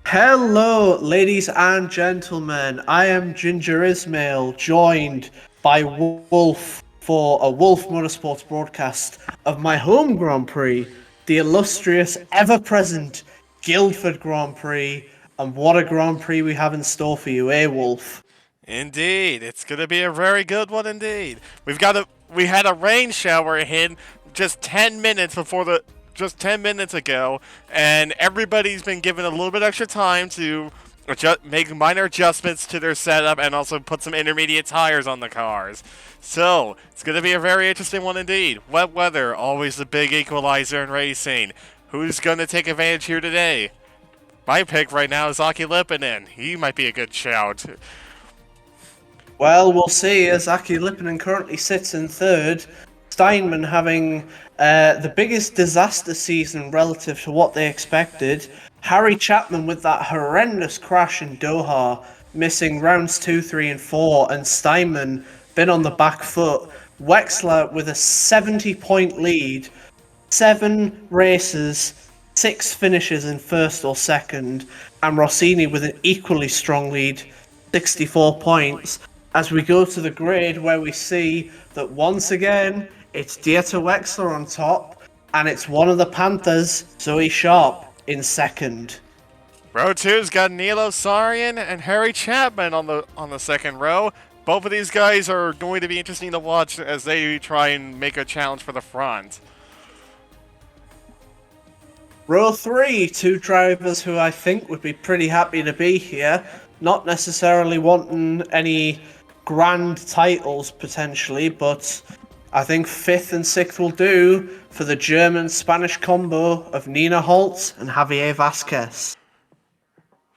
Hello, ladies and gentlemen. I am Ginger Ismail, joined by Wolf for a Wolf Motorsports broadcast of my home Grand Prix, the illustrious, ever-present Guildford Grand Prix. And what a Grand Prix we have in store for you, eh, Wolf? Indeed, it's gonna be a very good one indeed. We had a rain shower hit just 10 minutes before the just 10 minutes ago, and everybody's been given a little bit extra time to make minor adjustments to their setup and also put some intermediate tires on the cars. So, it's going to be a very interesting one indeed. Wet weather, always the big equalizer in racing. Who's going to take advantage here today? My pick right now is Aki Lipinen. He might be a good shout. Well, we'll see as Aki Lipinen currently sits in third. Steinman having the biggest disaster season relative to what they expected. Harry Chapman with that horrendous crash in Doha, missing rounds 2, 3, and 4, and Steinman been on the back foot. Wexler with a 70-point lead, 7 races, 6 finishes in first or second, and Rossini with an equally strong lead, 64 points. As we go to the grid, where we see that once again it's Dieter Wexler on top, and it's one of the Panthers, Zoe Sharp, in second. Row two's got Nilo Sarian and Harry Chapman on the second row. Both of these guys are going to be interesting to watch as they try and make a challenge for the front. Row 3, 2 drivers who I think would be pretty happy to be here, not necessarily wanting any grand titles potentially, but I think 5th and 6th will do for the German-Spanish combo of Nina Holt and Javier Vasquez.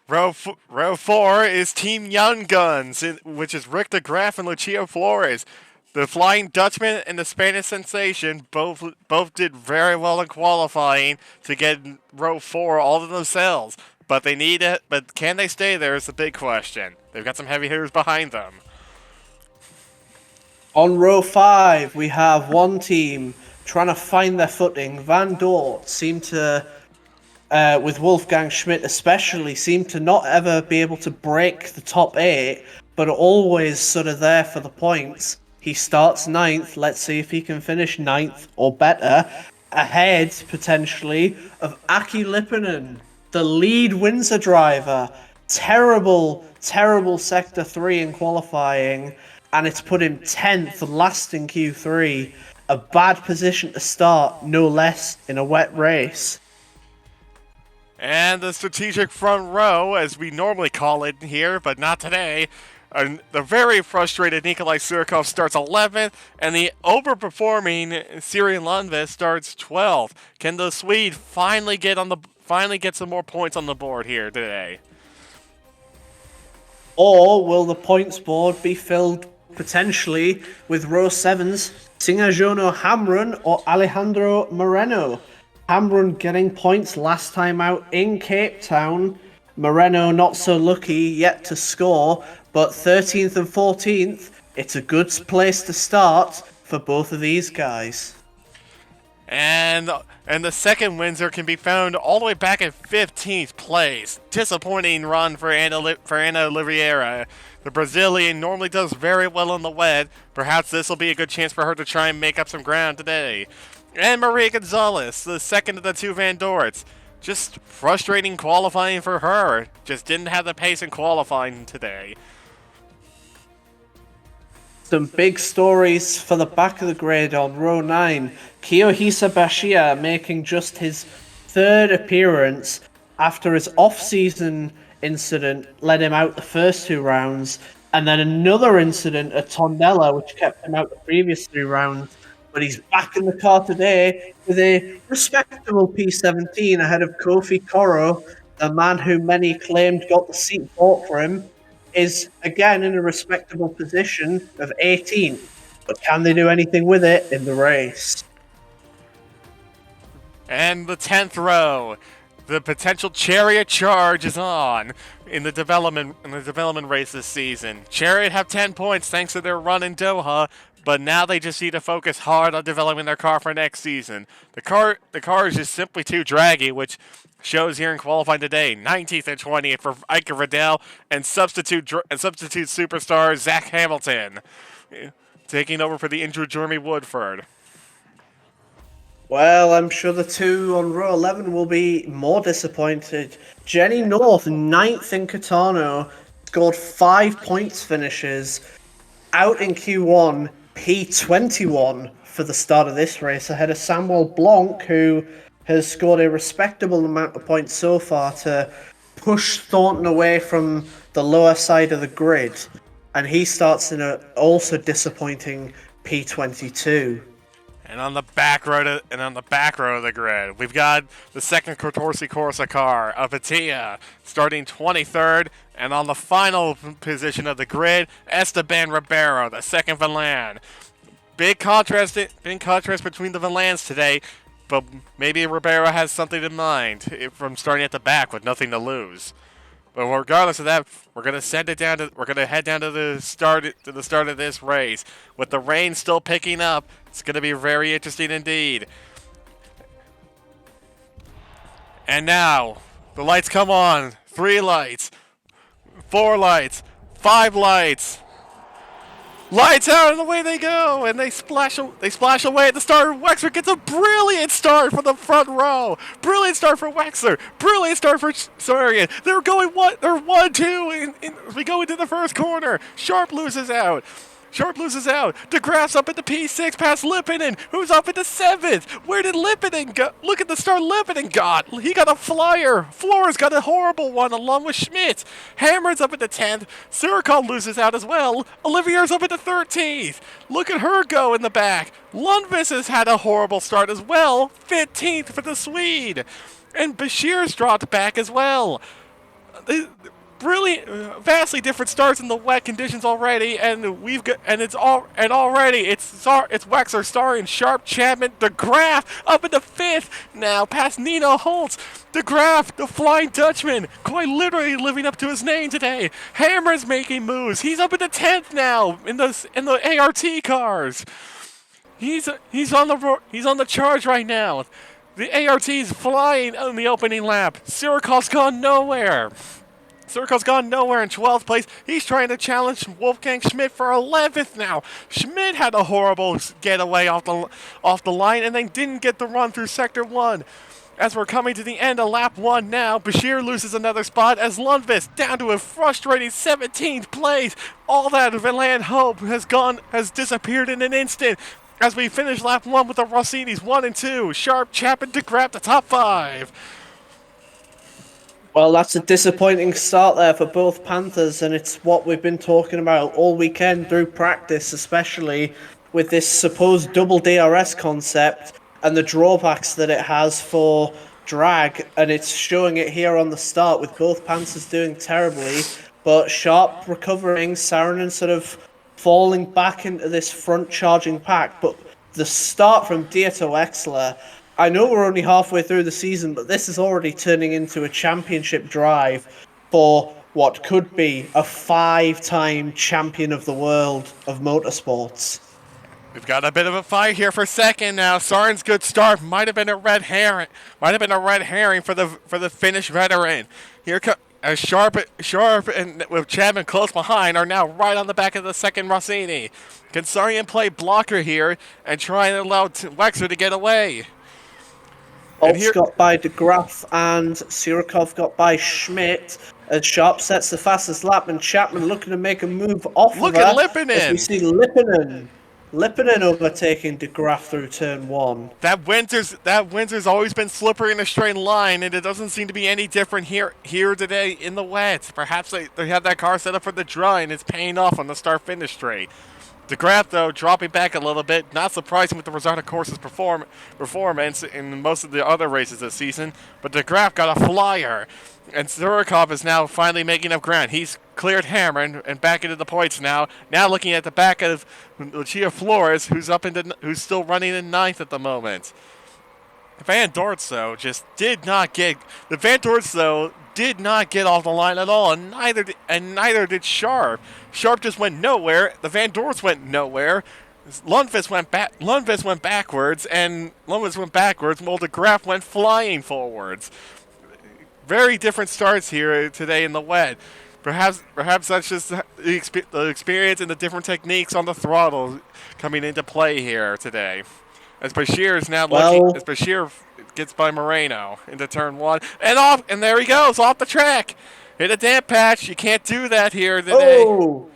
Row 4 is Team Young Guns, which is Rick de Graaf and Lucio Flores. The Flying Dutchman and the Spanish Sensation both did very well in qualifying to get row 4 all to themselves. But they need it. But can they stay there is the big question. They've got some heavy hitters behind them. On row 5, we have one team trying to find their footing. Van Dort seemed to, with Wolfgang Schmidt especially, seemed to not ever be able to break the top 8, but always sort of there for the points. He starts 9th. Let's see if he can finish 9th or better, ahead potentially of Aki Lipinen, the lead Windsor driver. Terrible Sector 3 in qualifying, and it's put him 10th last in Q3. A bad position to start, no less, in a wet race. And the strategic front row, as we normally call it here, but not today. The very frustrated Nikolai Surkov starts 11th, and the overperforming Syrian Lundqvist starts 12th. Can the Swede finally get some more points on the board here today? Or will the points board be filled potentially with row 7s, Singajono Hamrun or Alejandro Moreno? Hamrun getting points last time out in Cape Town. Moreno not so lucky yet to score, but 13th and 14th, it's a good place to start for both of these guys. And the second Windsor can be found all the way back at 15th place. Disappointing run for Ana Oliveira. The Brazilian normally does very well on the wet. Perhaps this will be a good chance for her to try and make up some ground today. And Maria Gonzalez, the second of the 2 Van Dorts. Just frustrating qualifying for her. Just didn't have the pace in qualifying today. Some big stories for the back of the grid on row 9. Kiyohisa Bashia making just his 3rd appearance after his off-season incident led him out the first 2 rounds, and then another incident at Tondela which kept him out the previous 3 rounds. But he's back in the car today with a respectable P17 ahead of Kofi Koro, the man who many claimed got the seat bought for him, is again in a respectable position of 18th. But can they do anything with it in the race? And the 10th row. The potential Chariot charge is on in the development race this season. Chariot have 10 points thanks to their run in Doha, but now they just need to focus hard on developing their car for next season. The car is just simply too draggy, which Shows here in qualifying today, 19th and 20th for Ike Riddell and substitute superstar Zach Hamilton, taking over for the injured Jeremy Woodford. Well, I'm sure the two on row 11 will be more disappointed. Jenny North, 9th in Catano, scored 5 points finishes, out in Q1, P21 for the start of this race, ahead of Samuel Blanc, who has scored a respectable amount of points so far to push Thornton away from the lower side of the grid. And he starts in a also disappointing P22. And on the back row of the grid, we've got the second Cortorsi Corsa car, Apatia, starting 23rd, and on the final position of the grid, Esteban Ribeiro, the second Valan. Big contrast between the Valans today, but maybe Ribeiro has something in mind from starting at the back with nothing to lose. But regardless of that, we're gonna head down to the start of this race. With the rain still picking up, it's gonna be very interesting indeed. And now, the lights come on. 3 lights, 4 lights, 5 lights. Lights out and away they go, and they splash away at the start. Wexler gets a brilliant start for the front row. Brilliant start for Wexler. Brilliant start for Sorian. They're 1-2 as we go into the first corner. Sharp loses out. DeGraff's up at the P6 past Lippinen, who's up at the 7th. Where did Lippinen go? Look at the start Lippinen got. He got a flyer. Flores got a horrible one along with Schmidt. Hammer's up at the 10th. Sirikov loses out as well. Olivier's up at the 13th. Look at her go in the back. Lundqvist has had a horrible start as well. 15th for the Swede. And Bashir's dropped back as well. Brilliant, vastly different starts in the wet conditions already, and it's Wexler starring Sharp, Chapman, DeGraff up in the 5th now, past Nino Holtz. DeGraff, the Flying Dutchman, quite literally living up to his name today. Hammer's making moves. He's up in the 10th now in the ART cars. He's on the charge right now. The ART's flying on the opening lap. Sirikov's gone nowhere. Circle's gone nowhere in 12th place. He's trying to challenge Wolfgang Schmidt for 11th now. Schmidt had a horrible getaway off the line and then didn't get the run through Sector 1. As we're coming to the end of lap 1 now, Bashir loses another spot as Lundqvist down to a frustrating 17th place. All that Valan hope has disappeared in an instant. As we finish lap 1 with the Rossinis 1 and 2. Sharp, Chapman, DeGraff, the top 5. Well, that's a disappointing start there for both Panthers, and it's what we've been talking about all weekend through practice, especially with this supposed double DRS concept and the drawbacks that it has for drag, and it's showing it here on the start with both Panthers doing terribly, but Sharp recovering, Saarinen sort of falling back into this front charging pack, but the start from Dieter Wexler, I know we're only halfway through the season, but this is already turning into a championship drive for what could be a 5-time champion of the world of motorsports. We've got a bit of a fight here for second now. Sarin's good start might have been a red herring. For the Finnish veteran. Here as Sharp and with Chapman close behind are now right on the back of the second Rossini. Can Sarian play blocker here and try and allow Wexler to get away? Holtz got by DeGraff and Sirikov got by Schmidt. As Sharp sets the fastest lap, and Chapman looking to make a move off of her. Look at Lippinen! As we see Lippinen overtaking DeGraff through turn 1. That Windsor's always been slippery in a straight line, and it doesn't seem to be any different here today in the wet. Perhaps they have that car set up for the dry, and it's paying off on the start-finish straight. DeGraff, though, dropping back a little bit. Not surprising with the Rosana Corsa's performance in most of the other races this season. But DeGraff got a flyer. And Surikov is now finally making up ground. He's cleared Hammer and back into the points now. Now looking at the back of Lucia Flores, who's still running in 9th at the moment. Van Dortz, though, did not get off the line at all, and neither did Sharp. Sharp just went nowhere. The Van Dorts went nowhere. Lundqvist went backwards, while DeGraff went flying forwards. very different starts here today in the wet. Perhaps that's just the experience and the different techniques on the throttle coming into play here today. As Bashir is now looking, Well, as Bashir gets by Moreno into turn one, and there he goes, off the track. Hit a damp patch. You can't do that here today. oh,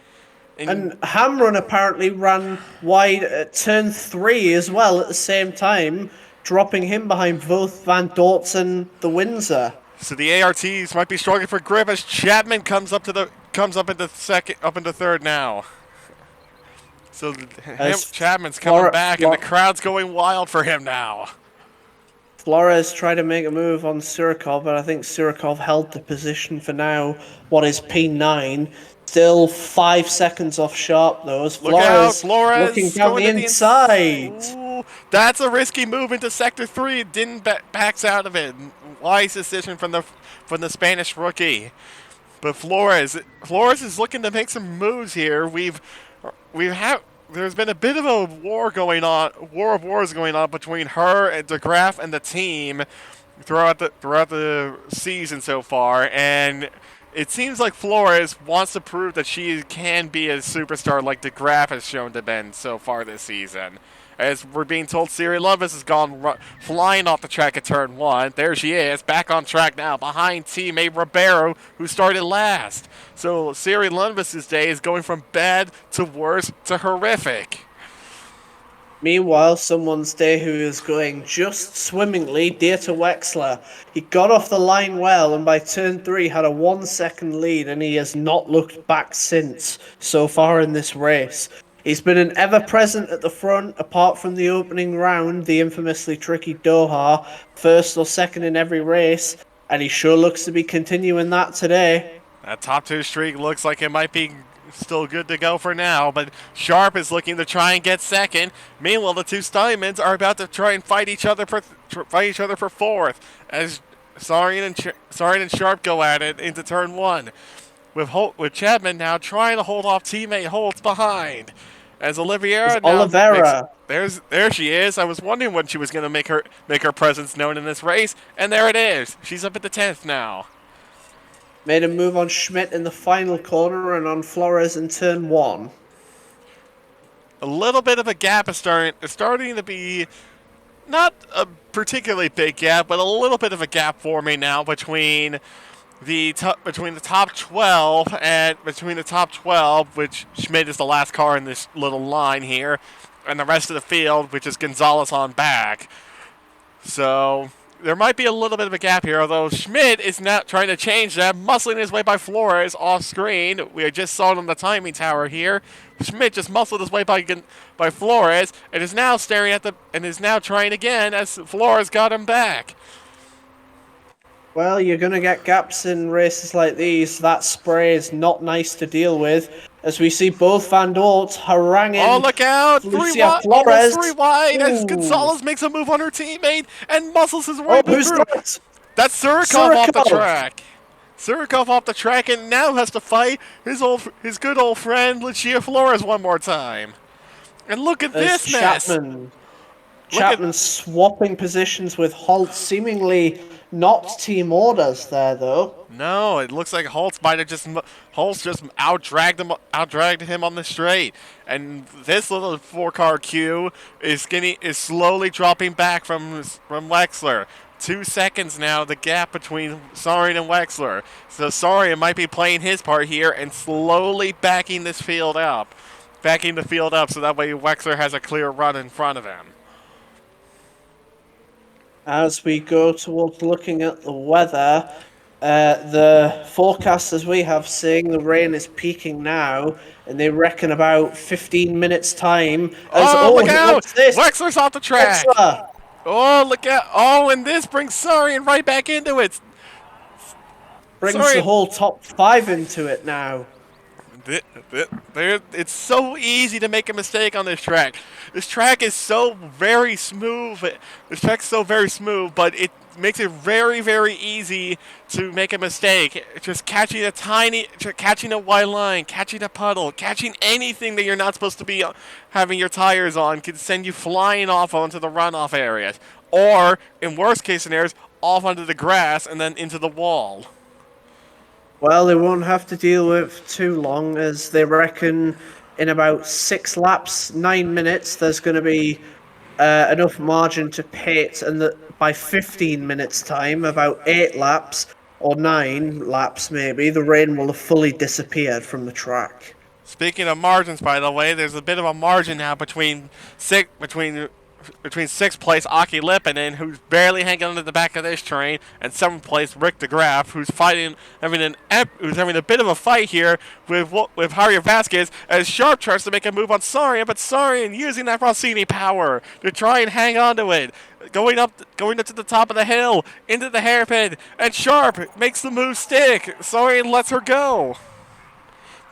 and Hamrun apparently ran wide at turn 3 as well at the same time, dropping him behind both Van Dorts and the Windsor. So the ARTs might be struggling for grip as Chapman comes up into third now. So Chapman's coming back, and the crowd's going wild for him now. Flores tried to make a move on Surikov, but I think Surikov held the position for now. What is P9? Still 5 seconds off Sharp, though. As Flores looking down the inside. Ooh, that's a risky move into Sector 3. Didn't backs out of it. Wise decision from the Spanish rookie. But Flores is looking to make some moves here. There's been a bit of a war of wars going on between her and DeGraff and the team throughout the season so far, and it seems like Flores wants to prove that she can be a superstar like DeGraff has shown to Ben so far this season. As we're being told, Siri Lovis has gone flying off the track at turn 1. There she is, back on track now, behind teammate Ribeiro, who started last. So Siri Lovis's day is going from bad to worse to horrific. Meanwhile, someone's day who is going just swimmingly, Dieter Wexler. He got off the line well, and by turn 3 had a 1 second lead, and he has not looked back since so far in this race. He's been an ever-present at the front, apart from the opening round, the infamously tricky Doha, first or second in every race, and he sure looks to be continuing that today. That top 2 streak looks like it might be still good to go for now, but Sharp is looking to try and get second. Meanwhile, the 2 Steinmans are about to try and fight each other for fourth, as Sarian and Sharp go at it into turn 1. With Chapman now trying to hold off teammate Holtz behind. As Oliveira there she is. I was wondering when she was going to make her presence known in this race, and there it is. She's up at the 10th now. Made a move on Schmidt in the final corner and on Flores in turn 1. A little bit of a gap is starting to be not a particularly big gap, but a little bit of a gap forming now between the top 12, which Schmidt is the last car in this little line here, and the rest of the field, which is Gonzalez on back. So there might be a little bit of a gap here, although Schmidt is not trying to change that, muscling his way by Flores off screen. We just saw it on the timing tower here. Schmidt just muscled his way by Flores and is now trying again as Flores got him back. Well, you're going to get gaps in races like these. That spray is not nice to deal with. As we see both Van Dort haranguing. Oh, look out! Flores. 3 wide as Gonzalez makes a move on her teammate and muscles his way through. That? That's Surikov off the track. Surikov off the track and now has to fight his good old friend Lucia Flores one more time. And look at this mess. Chapman swapping positions with Holt, seemingly not team orders there, though. No, it looks like Holtz just outdragged him on the straight, and this little 4-car queue is slowly dropping back from Wexler. 2 seconds now, the gap between Sarian and Wexler. So Sarian might be playing his part here and slowly backing the field up, so that way Wexler has a clear run in front of him. As we go towards looking at the weather, the forecasters we have saying the rain is peaking now, and they reckon about 15 minutes time. Look out! Wexler's off the track. Wexler. Oh, look out! Oh, and this brings Sarian right back into it. Brings the whole top 5 into it now. It's so easy to make a mistake on this track. This track is so very smooth. But it makes it very, very easy to make a mistake. Just catching a white line, catching a puddle, catching anything that you're not supposed to be having your tires on can send you flying off onto the runoff areas. Or, in worst case scenarios, off onto the grass and then into the wall. Well, they won't have to deal with too long, as they reckon in about 6 laps, 9 minutes, there's going to be enough margin to pit, and that by 15 minutes' time, about 8 laps or 9 laps maybe, the rain will have fully disappeared from the track. Speaking of margins, by the way, there's a bit of a margin now between sixth place Aki Lipinen, who's barely hanging on to the back of this train, and seventh place Rick DeGraff, who's having a bit of a fight here with Javier Vasquez, as Sharp tries to make a move on Sarian, but Sarian using that Rossini power to try and hang on to it, going up to the top of the hill into the hairpin, and Sharp makes the move stick. Sarian lets her go.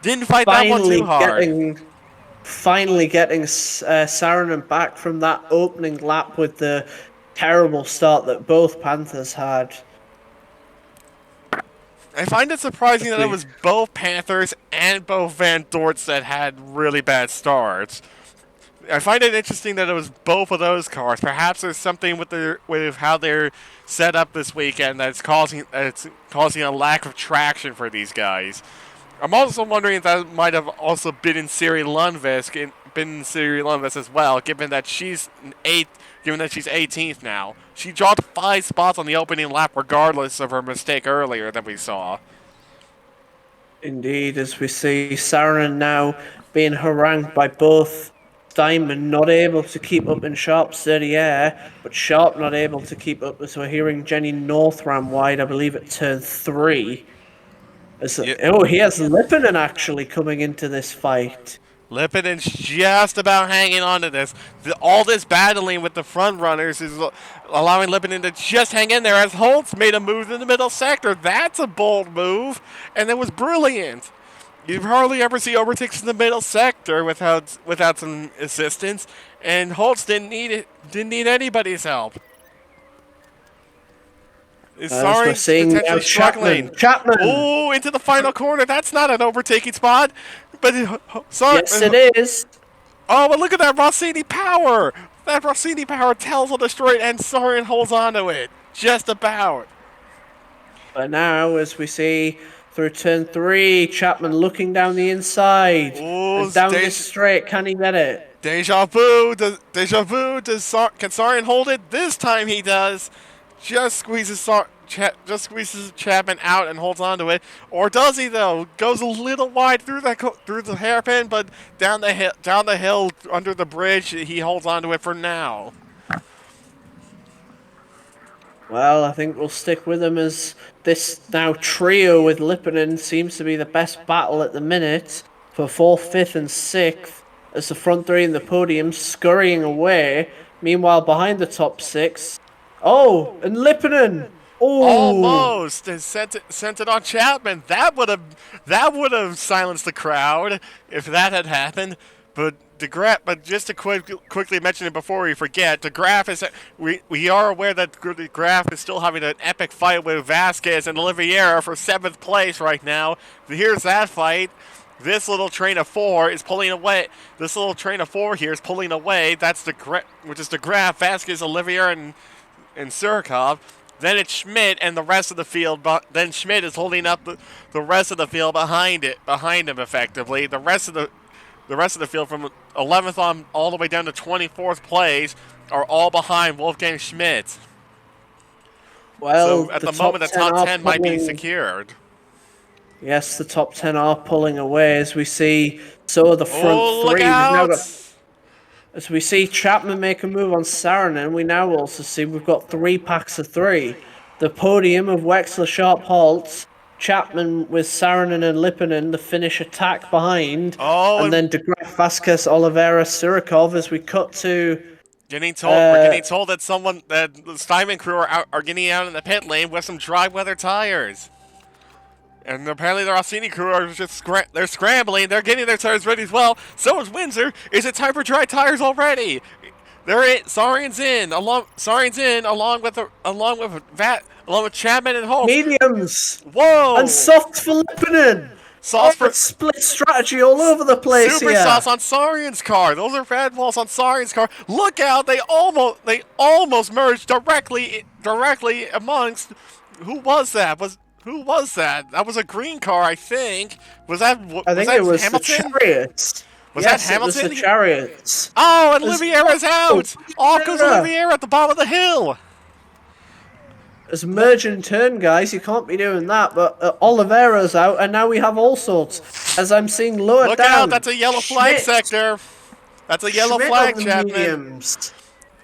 Didn't fight that one too hard. Finally getting Saarinen back from that opening lap with the terrible start that both Panthers had. I find it surprising that it was both Panthers and both Van Dorts that had really bad starts. I find it interesting that it was both of those cars. Perhaps there's something with how they're set up this weekend that's causing a lack of traction for these guys. I'm also wondering if that might have also been in Siri Lundqvist as well, given that she's 18th now. She dropped 5 spots on the opening lap regardless of her mistake earlier that we saw. Indeed, as we see Saarinen now being harangued by both Steinman, not able to keep up in Sharp's steady air, but Sharp not able to keep up, as we're hearing Jenny Northram wide, I believe, at turn 3. Oh, he has Lipinen actually coming into this fight. Lipinen's just about hanging on to this. All this battling with the front runners is allowing Lipinen to just hang in there, as Holtz made a move in the middle sector. That's a bold move, and it was brilliant. You hardly ever see overtakes in the middle sector without some assistance, and Holtz didn't need anybody's help. We're seeing now Chapman. Oh, into the final corner. That's not an overtaking spot. But yes, it is. Oh, but look at that Rossini power. That Rossini power tells on the straight, and Soren holds on to it. Just about. But now, as we see through turn 3, Chapman looking down the inside. And down this straight. Can he get it? Deja vu. Can Soren hold it? This time he does. Just squeezes Chapman out and holds on to it, or does he though? Goes a little wide through the hairpin, but down the hill under the bridge, he holds on to it for now. Well, I think we'll stick with him, as this now trio with Lipinen seems to be the best battle at the minute for 4th, 5th, and 6th, as the front 3 in the podium scurrying away. Meanwhile, behind the top 6. Oh, and Lipinen! Oh, almost and sent it on Chapman. That would have silenced the crowd if that had happened. But just to quickly mention it before we forget, DeGraff is we are aware that DeGraff is still having an epic fight with Vasquez and Oliveira for 7th place right now. Here's that fight. This little train of 4 is pulling away. This little train of 4 here is pulling away. That's which is DeGraff, Vasquez, Oliveira, and Surikov. Then it's Schmidt and the rest of the field. Then Schmidt is holding up the rest of the field behind him effectively. The rest of the field from 11th on all the way down to 24th place are all behind Wolfgang Schmidt. Well, so at the moment, the top 10 might be secured. Yes, the top 10 are pulling away, as we see. So the front 3. As we see Chapman make a move on Saarinen, we now also see we've got 3 packs of 3. The podium of Wexler, Sharp, Holtz, Chapman with Saarinen and Lipinen, the finish attack behind, and then DeGraff, Vasquez, Oliveira, Surikov, as we cut to... we're getting told that the Steinman crew are getting out in the pit lane with some dry weather tires. And apparently the Rossini crew are just they're scrambling. They're getting their tires ready as well. So is Windsor. Is it time for dry tires already? Sarian's in along with Chapman and Holtz. Mediums. Whoa. And soft for Lipinen. Sauce for split strategy all over the place super here. sauce on Saurian's car. Those are red walls on Saurian's car. Look out! They almost merged directly amongst. Who was that? Who was that? That was a green car, I think. Was that I think it was Hamilton? the Chariots. Was Yes, that it was Hamilton? the Chariots. Oh, and Oliveira's out! Off goes Oliveira. Oliveira at the bottom of the hill! It's merge and turn, guys. You can't be doing that. But Oliveira's out, and now we have all sorts. As I'm seeing lower Look down. out, that's a yellow flag sector. That's a yellow flag, on the Chapman. mediums.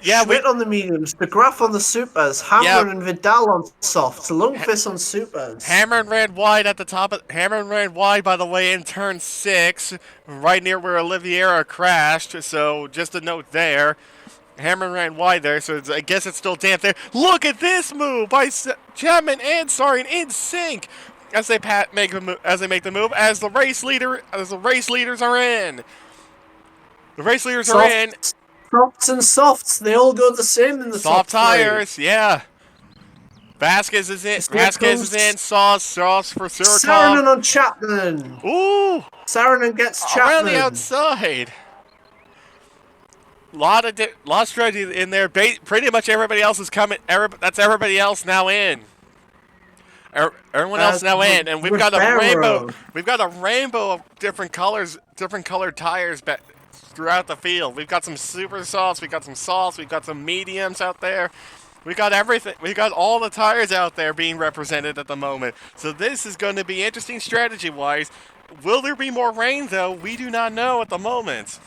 Yeah, Schmidt on the mediums. De Graaf on the supers. Hammer and Vidal on softs. Lundqvist on supers. Hammer and ran wide at the top of Hammer and ran wide, by the way, in turn 6, right near where Oliveira crashed. So just a note there. Hammer ran wide there, so I guess it's still damp there. Look at this move by Chapman and Saurian in sync as they make the move. As the race leaders are in. The race leaders are in. Softs and softs, they all go the same in the soft tires. Yeah. Vasquez is in. Sauce for Surikov. Saarinen on Chapman. Ooh. Saarinen gets Chapman. Around the outside. Lot of strategy in there. Pretty much everybody else is coming. That's everybody else now in. Everyone else now in, and we've got a rainbow. We've got a rainbow of different colors, different colored tires throughout the field. We've got some super softs. We've got some softs. We've got some mediums out there. We got everything. We got all the tires out there being represented at the moment. So this is going to be interesting strategy-wise. Will there be more rain though? We do not know at the moment.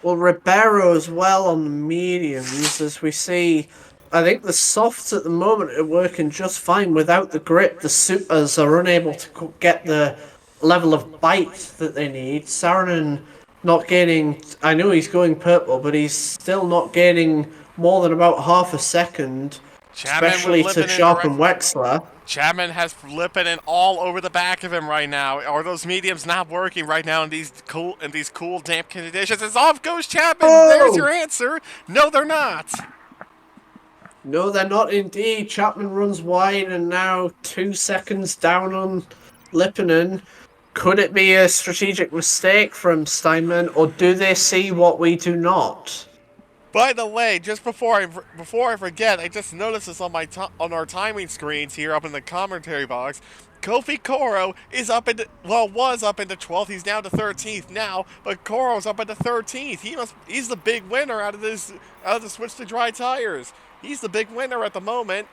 Well, Ribeiro as well on the mediums, as we see. I think the softs at the moment are working just fine without the grip. The supers are unable to get the level of bite that they need. Saarinen not gaining. I know he's going purple, but he's still not gaining more than about half a second, especially to Sharp and Wexler. Chapman has flipping in all over the back of him right now. Are those mediums not working right now in these cool damp conditions? As off goes Chapman. Oh! There's your answer. No, they're not. No, they're not indeed. Chapman runs wide and now 2 seconds down on Lipponen. Could it be a strategic mistake from Steinman, or do they see what we do not? By the way, just before I forget, I just noticed this on our timing screens here up in the commentary box. Kofi Koro is was up into 12th. He's down to 13th now, but Koro's up into 13th. He's the big winner out of the switch to dry tires. He's the big winner at the moment.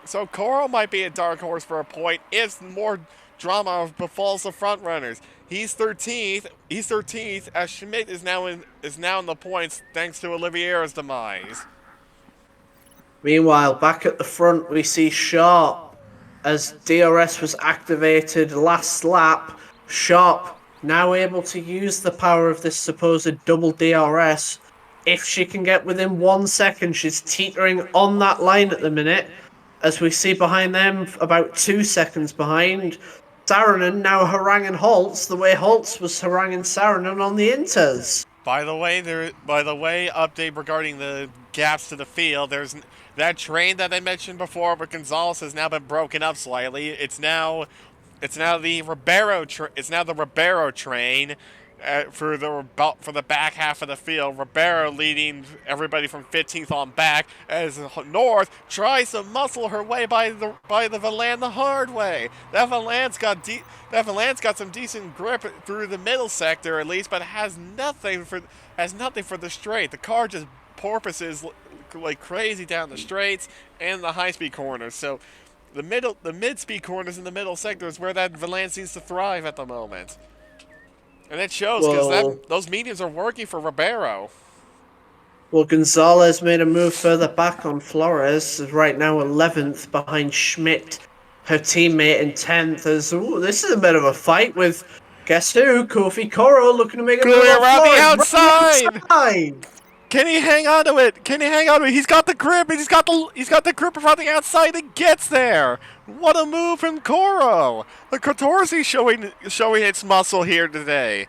So Koro might be a dark horse for a point if more drama befalls the front runners. He's 13th. He's 13th as Schmidt is now in the points thanks to Oliveira's demise. Meanwhile, back at the front, we see Sharp as DRS was activated last lap. Sharp now able to use the power of this supposed double DRS. If she can get within 1 second, she's teetering on that line at the minute. As we see behind them, about 2 seconds behind. Saarinen now haranguing Holtz the way Holtz was haranguing Saarinen on the Inters. By the way, update regarding the gaps to the field. There's that train that I mentioned before, but Gonzalez has now been broken up slightly. It's now the Ribeiro train. For the back half of the field, Ribeiro leading everybody from 15th on back as North tries to muscle her way by the Valan the hard way. That Valan's got some decent grip through the middle sector at least, but has nothing for the straight. The car just porpoises like crazy down the straights and the high speed corners. So the mid speed corners in the middle sector is where that Valan seems to thrive at the moment. And it shows because those mediums are working for Ribeiro. Well, Gonzalez made a move further back on Flores, is right now 11th behind Schmidt, her teammate in 10th. This is a bit of a fight with, guess who? Kofi Koro looking to make a move around the outside. Can he hang on to it? He's got the grip. He's got the grip around the outside and gets there. What a move from Koro. The Catorzi showing its muscle here today.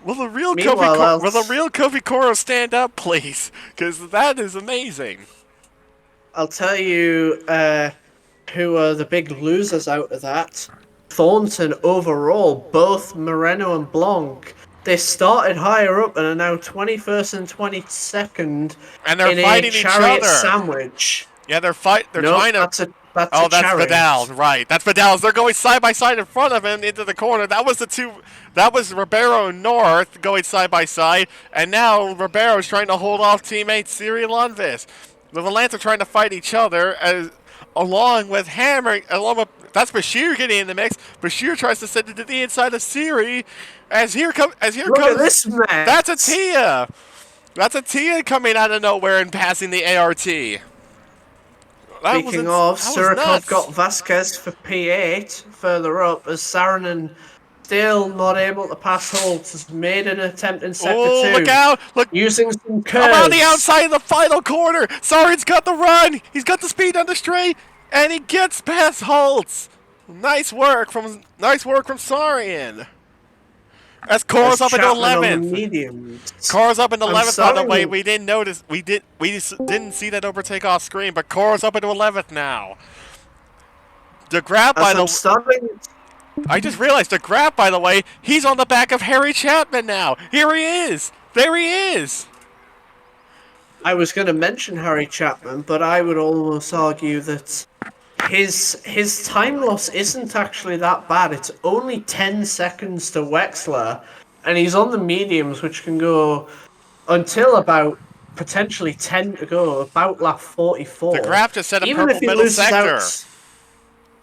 Will the real Kofi Koro stand up, please? Because that is amazing. I'll tell you who are the big losers out of that. Thornton overall, both Moreno and Blanc, they started higher up and are now 21st and 22nd And they're in a fighting each chariot other. sandwich. Yeah, they're No, trying to. that's a Oh, that's chariot. Vidal's, right. That's Vidal's. They're going side by side in front of him into the corner. That was Ribeiro North going side by side, and now Ribeiro's trying to hold off teammate Siri Lundqvist. The Valance are trying to fight each other along with that's Bashir getting in the mix. Bashir tries to send it to the inside of Siri. Look at this mess. That's a Tia. That's a Tia coming out of nowhere and passing the ART. Speaking of, Surikov got Vasquez for P8 further up as Saarinen still not able to pass Holtz, has made an attempt in sector 2. Oh, look out! Look, using some curves. Come on the outside of the final corner. Sarin's got the run. He's got the speed on the straight, and he gets past Holtz. Nice work from Sarin. That's Cora's up into 11th. Cora's up into 11th, by the way. We didn't notice. We didn't see that overtake off screen, but Cora's up into 11th now. DeGraff, by the way. I just realized DeGraff, by the way, he's on the back of Harry Chapman now. Here he is. There he is. I was going to mention Harry Chapman, but I would almost argue that his time loss isn't actually that bad. It's only 10 seconds to Wexler, and he's on the mediums, which can go until about potentially 10 to go, about lap 44. DeGraff just set a purple middle sector.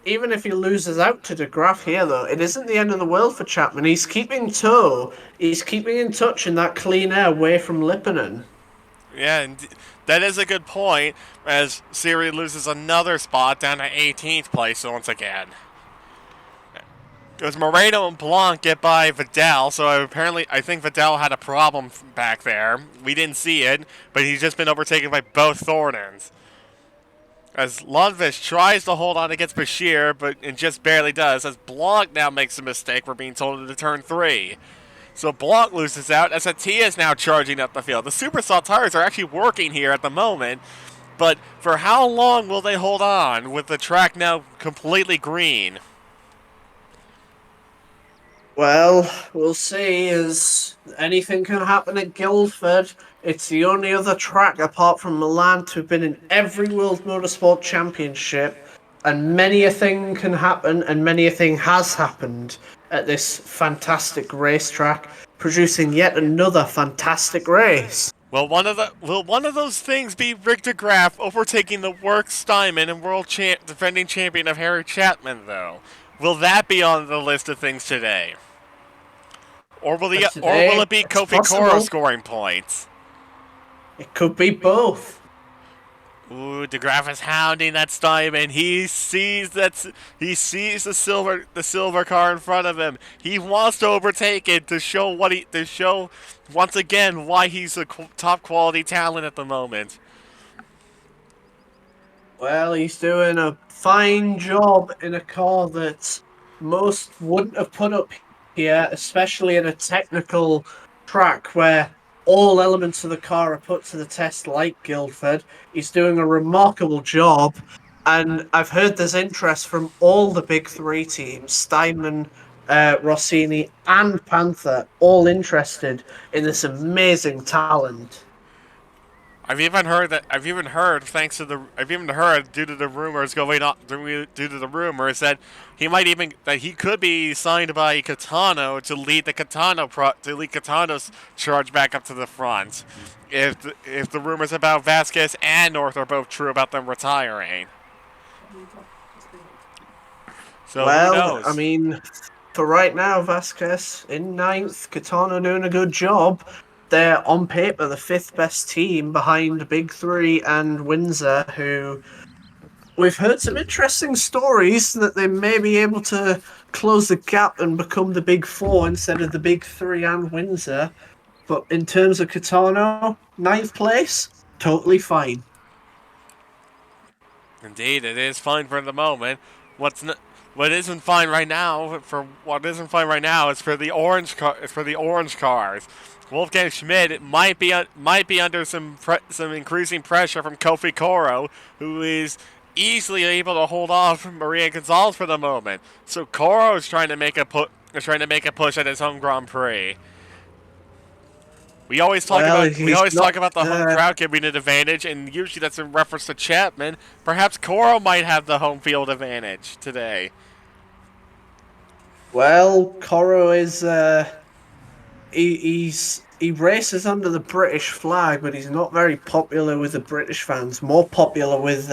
Even if he loses out to DeGraff here, though, it isn't the end of the world for Chapman. He's keeping toe. He's keeping in touch in that clean air away from Lipponen. Yeah, and that is a good point, as Siri loses another spot down to 18th place once again. Because Moreno and Blanc get by Vidal, so apparently I think Vidal had a problem back there. We didn't see it, but he's just been overtaken by both Thorntons. As Lundqvist tries to hold on against Bashir, but it just barely does, as Blanc now makes a mistake. We're being told to turn 3. So Blanc loses out, as Attia is now charging up the field. The Super Soft tires are actually working here at the moment, but for how long will they hold on with the track now completely green? Well, we'll see, as anything can happen at Guildford. It's the only other track apart from Milan to have been in every World Motorsport Championship, and many a thing can happen, and many a thing has happened at this fantastic racetrack, producing yet another fantastic race. Will one of those things be Rick DeGraff overtaking the Works Steinman and defending champion of Harry Chapman, though? Will that be on the list of things today? Or will it be Kofi Koro scoring points? It could be both. Ooh, DeGraff is hounding that Steinman. He sees the silver car in front of him. He wants to overtake it to show once again why he's a top quality talent at the moment. Well, he's doing a fine job in a car that most wouldn't have put up here, especially in a technical track where all elements of the car are put to the test, like Guildford. He's doing a remarkable job, and I've heard there's interest from all the big 3 teams, Steinman, Rossini, and Panther, all interested in this amazing talent. I've even heard due to the rumors going on, due to the rumors that he could be signed by Catano to lead Catano's charge back up to the front, if the rumors about Vasquez and North are both true about them retiring. So well, who knows? I mean, for right now, Vasquez in 9th, Catano doing a good job. They're on paper the 5th best team behind Big 3 and Windsor, who we've heard some interesting stories that they may be able to close the gap and become the Big 4 instead of the Big 3 and Windsor. But in terms of Catano, 9th place, totally fine. Indeed, it is fine for the moment. What isn't fine right now is for the orange cars. Wolfgang Schmidt might be under some increasing pressure from Kofi Koro, who is easily able to hold off Maria Gonzalez for the moment. So Coro is trying to make a push at his home Grand Prix. We always talk Well, about the home crowd giving an advantage, and usually that's in reference to Chapman. Perhaps Coro might have the home field advantage today. Well, Coro is he races under the British flag, but he's not very popular with the British fans. More popular with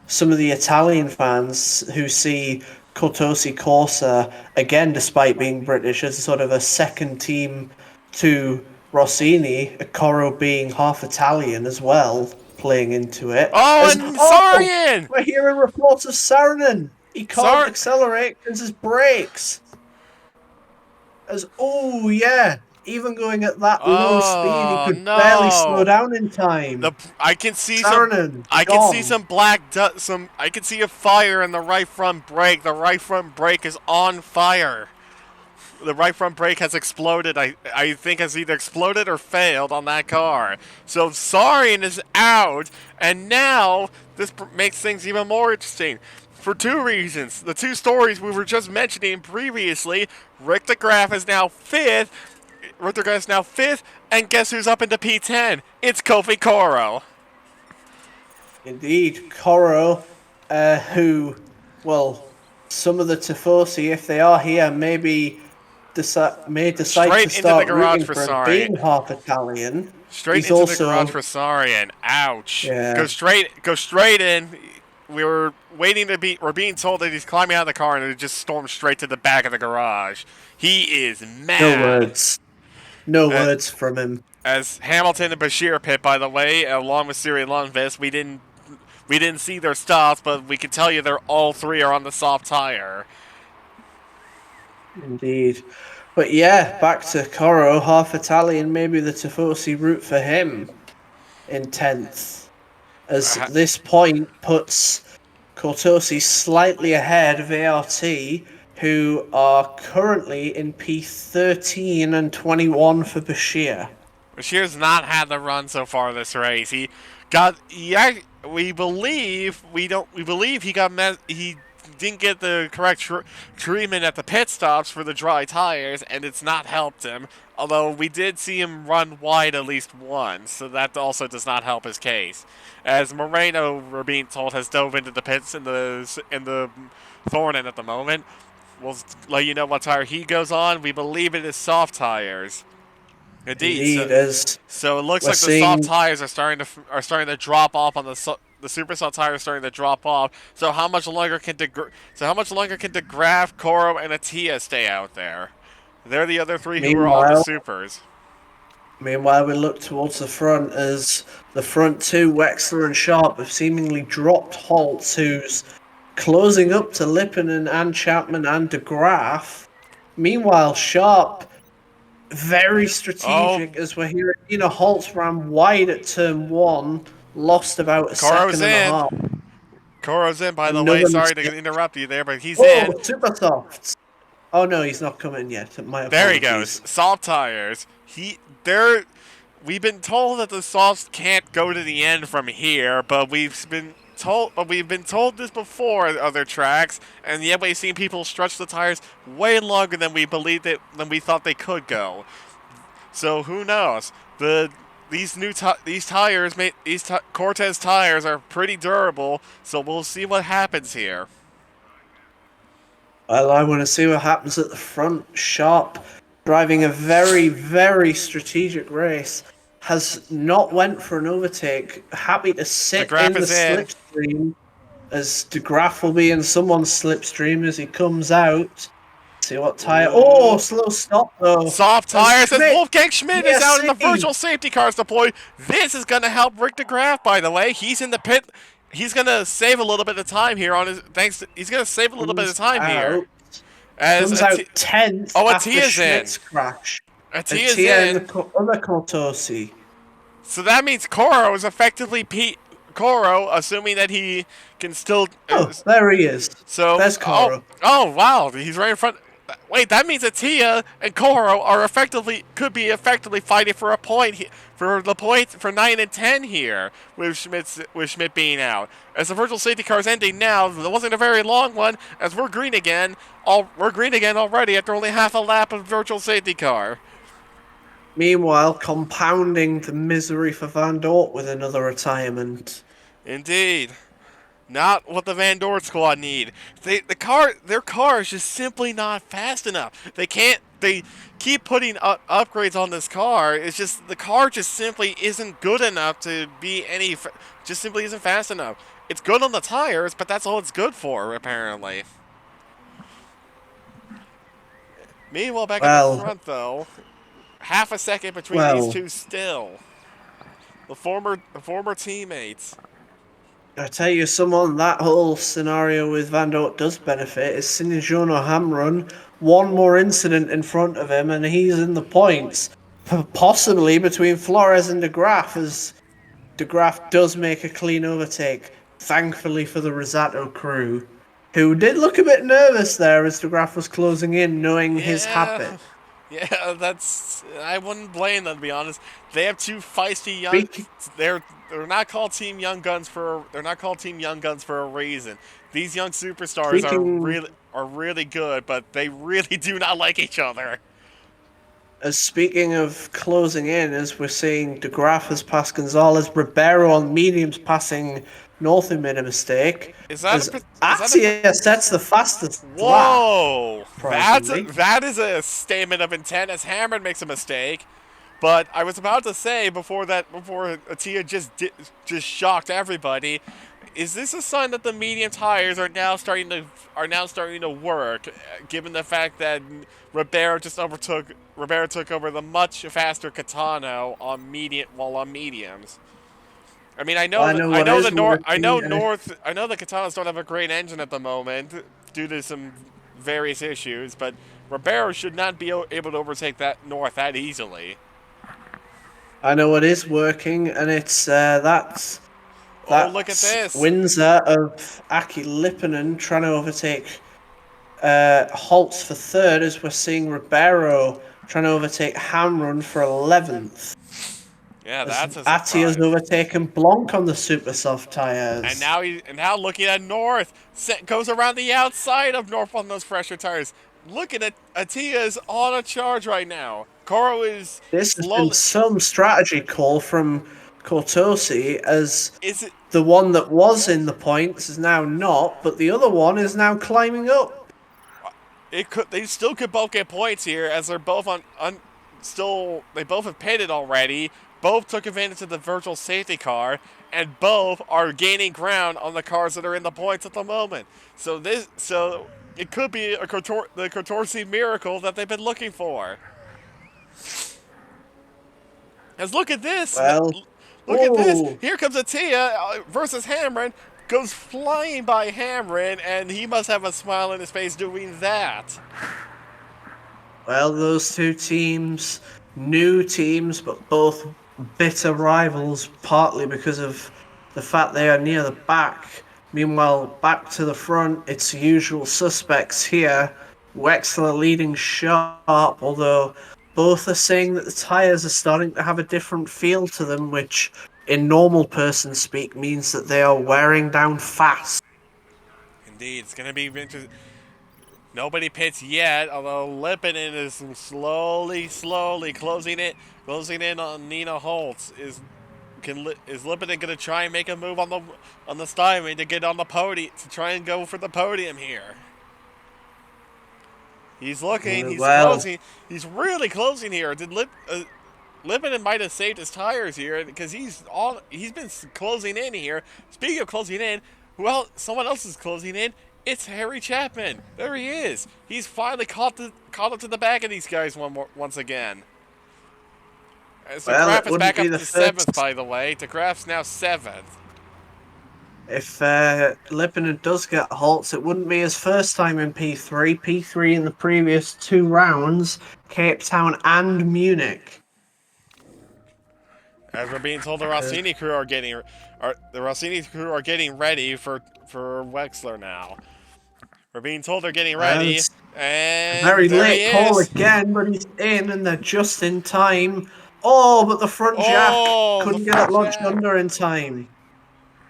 some of the Italian fans who see Cortosi Corsa, again, despite being British, as sort of a second team to Rossini, Coro being half Italian as well, playing into it. And Sarian! We're hearing reports of Saarinen. He can't accelerate because his brakes. Even going at that low speed, he could barely slow down in time. I can see Saarinen, I can see a fire in the right front brake. The right front brake is on fire. The right front brake has exploded. I think has either exploded or failed on that car. So Sarian is out, and now this makes things even more interesting. For two reasons. The two stories we were just mentioning previously. Rick DeGraff is now fifth. And guess who's up into P10? It's Kofi Coro. Indeed, Coro, who, well, some of the Tifosi, if they are here, may decide to start rooting for him, being half Italian. Straight into the garage for Sarian. Ouch. Yeah. Go straight in. We're being told that he's climbing out of the car and it just storms straight to the back of the garage. He is mad. No words from him. As Hamilton and Bashir pit, by the way, along with Siri Lundqvist, we didn't see their stops, but we can tell you they're all three are on the soft tire. Indeed. But yeah, back to Coro, half Italian, maybe the Tifosi route for him in 10th. As this point puts Cortosi slightly ahead of ART, who are currently in P13 and 21 for Bashir. Bashir's not had the run so far this race. We believe he didn't get the correct treatment at the pit stops for the dry tires, and it's not helped him. Although we did see him run wide at least once, so that also does not help his case. As Moreno, we're being told, has dove into the pits in the Thornton at the moment. We'll let you know what tire he goes on. We believe it is soft tires. Indeed. So it looks like the soft tires are starting to drop off on the super soft tires are starting to drop off. So how much longer can DeGraff, Coro, and Attia stay out there? They're the other three who are on the supers. Meanwhile, we look towards the front as the front two, Wexler and Sharp, have seemingly dropped Holtz, who's closing up to Lipponen and Chapman and DeGraff. Meanwhile, Sharp, very strategic as we're hearing. Holtz ran wide at turn 1, lost about a second and a half. Coro's in, by the way. Sorry to interrupt you there, but he's in. Super softs. Oh no, he's not coming yet. There he goes. Soft tires. We've been told that the softs can't go to the end from here, but we've been told this before at other tracks, and yet we've seen people stretch the tires way longer than we thought they could go. So who knows? These Cortez tires are pretty durable, so we'll see what happens here. Well, I want to see what happens at the front. Sharp, driving a very, very strategic race, has not went for an overtake. Happy to sit in the slipstream, as DeGraff will be in someone's slipstream as he comes out. See what tire. Oh, slow stop though. Soft tires as Wolfgang Schmidt is out in the virtual safety cars deployed. This is going to help Rick DeGraff, by the way. He's in the pit. He's going to save a little bit of time here on his. He's going to save a little bit of time here. Comes out 10th after Schmidt's crash. Attia's in. And the other Cortosi. So that means Coro is effectively Coro, assuming that he can still. Oh, there he is. So there's Coro. Oh wow, he's right in front. Wait, that means that Tia and Koro are could be effectively fighting for a point for the points for 9 and 10 here with Schmidt being out. As the virtual safety car is ending now, it wasn't a very long one. As we're green again, we're green again already after only half a lap of virtual safety car. Meanwhile, compounding the misery for Van Dort with another retirement. Indeed. Not what the Van Dort squad need. Their car is just simply not fast enough. They can't. They keep putting upgrades on this car. It's just the car just simply isn't good enough to be any. Just simply isn't fast enough. It's good on the tires, but that's all it's good for apparently. Meanwhile, back at the front though, half a second between these two still. The former teammates. I tell you, someone that whole scenario with Van Dort does benefit is Sinjono Hamrun. One more incident in front of him, and he's in the points. Possibly between Flores and De Graaf, as De Graaf does make a clean overtake. Thankfully for the Rosato crew, who did look a bit nervous there as De Graaf was closing in, knowing his habit. Yeah, I wouldn't blame them, to be honest. They have two feisty young. They're not called Team Young Guns for. They're not called Team Young Guns for a reason. These young superstars are really good, but they really do not like each other. As speaking of closing in, as we're seeing De Graaf has passed Gonzalez, Ribeiro on mediums passing Northern made a mistake. Atia sets the fastest lap. Whoa! That is a statement of intent as Hammer makes a mistake. But I was about to say before Atia just shocked everybody. Is this a sign that the medium tires are now starting to work, given the fact that Ribeiro took over the much faster Catano on mediums. I mean, I know the Katanas don't have a great engine at the moment due to some various issues, but Ribeiro should not be able to overtake that North that easily. I know it is working, and it's that's look at this. Windsor of Aki Lipponen trying to overtake Holtz for third, as we're seeing Ribeiro trying to overtake Hamrun for 11th. Yeah, that's a surprise. Atia's overtaken Blanc on the super soft tires. And now looking at North, goes around the outside of North on those fresher tires. Looking at Atia's on a charge right now. Koro is. This has been some strategy call from Cortosi, as the one that was in the points is now not, but the other one is now climbing up. They still could both get points here, as they're both they both have pitted already. Both took advantage of the virtual safety car, and both are gaining ground on the cars that are in the points at the moment. So it could be the Cortosi miracle that they've been looking for. As look at this. Look at this. Here comes Atia versus Hamrin. Goes flying by Hamrin, and he must have a smile on his face doing that. Well, those two teams, new teams, but both bitter rivals, partly because of the fact they are near the back. Meanwhile, back to the front, it's usual suspects here. Wexler leading sharp, although both are saying that the tyres are starting to have a different feel to them, which in normal person speak means that they are wearing down fast. Indeed, it's going to be interesting. Nobody pits yet, although Lipponen is slowly closing in on Nina Holtz. Is Lipponen going to try and make a move on the Steinway to get on the podium, to try and go for the podium here? He's looking. He's closing. He's really closing here. Lipponen might have saved his tires here because he's been closing in here. Speaking of closing in, well, someone else is closing in. It's Harry Chapman. There he is. He's finally caught up to the back of these guys once again. So Graf is back up to 7th, by the way. De Graaf's now 7th. If Lipponen does get Holtz, it wouldn't be his first time in P3. P3 in the previous 2 rounds, Cape Town and Munich. As we're being told, the Rossini crew are getting ready for Wexler now. We're being told they're getting ready. It's And very there he late call is. again, but he's in and they're just in time. Oh, but the front jack Oh, the couldn't get it front launched jack. under in time.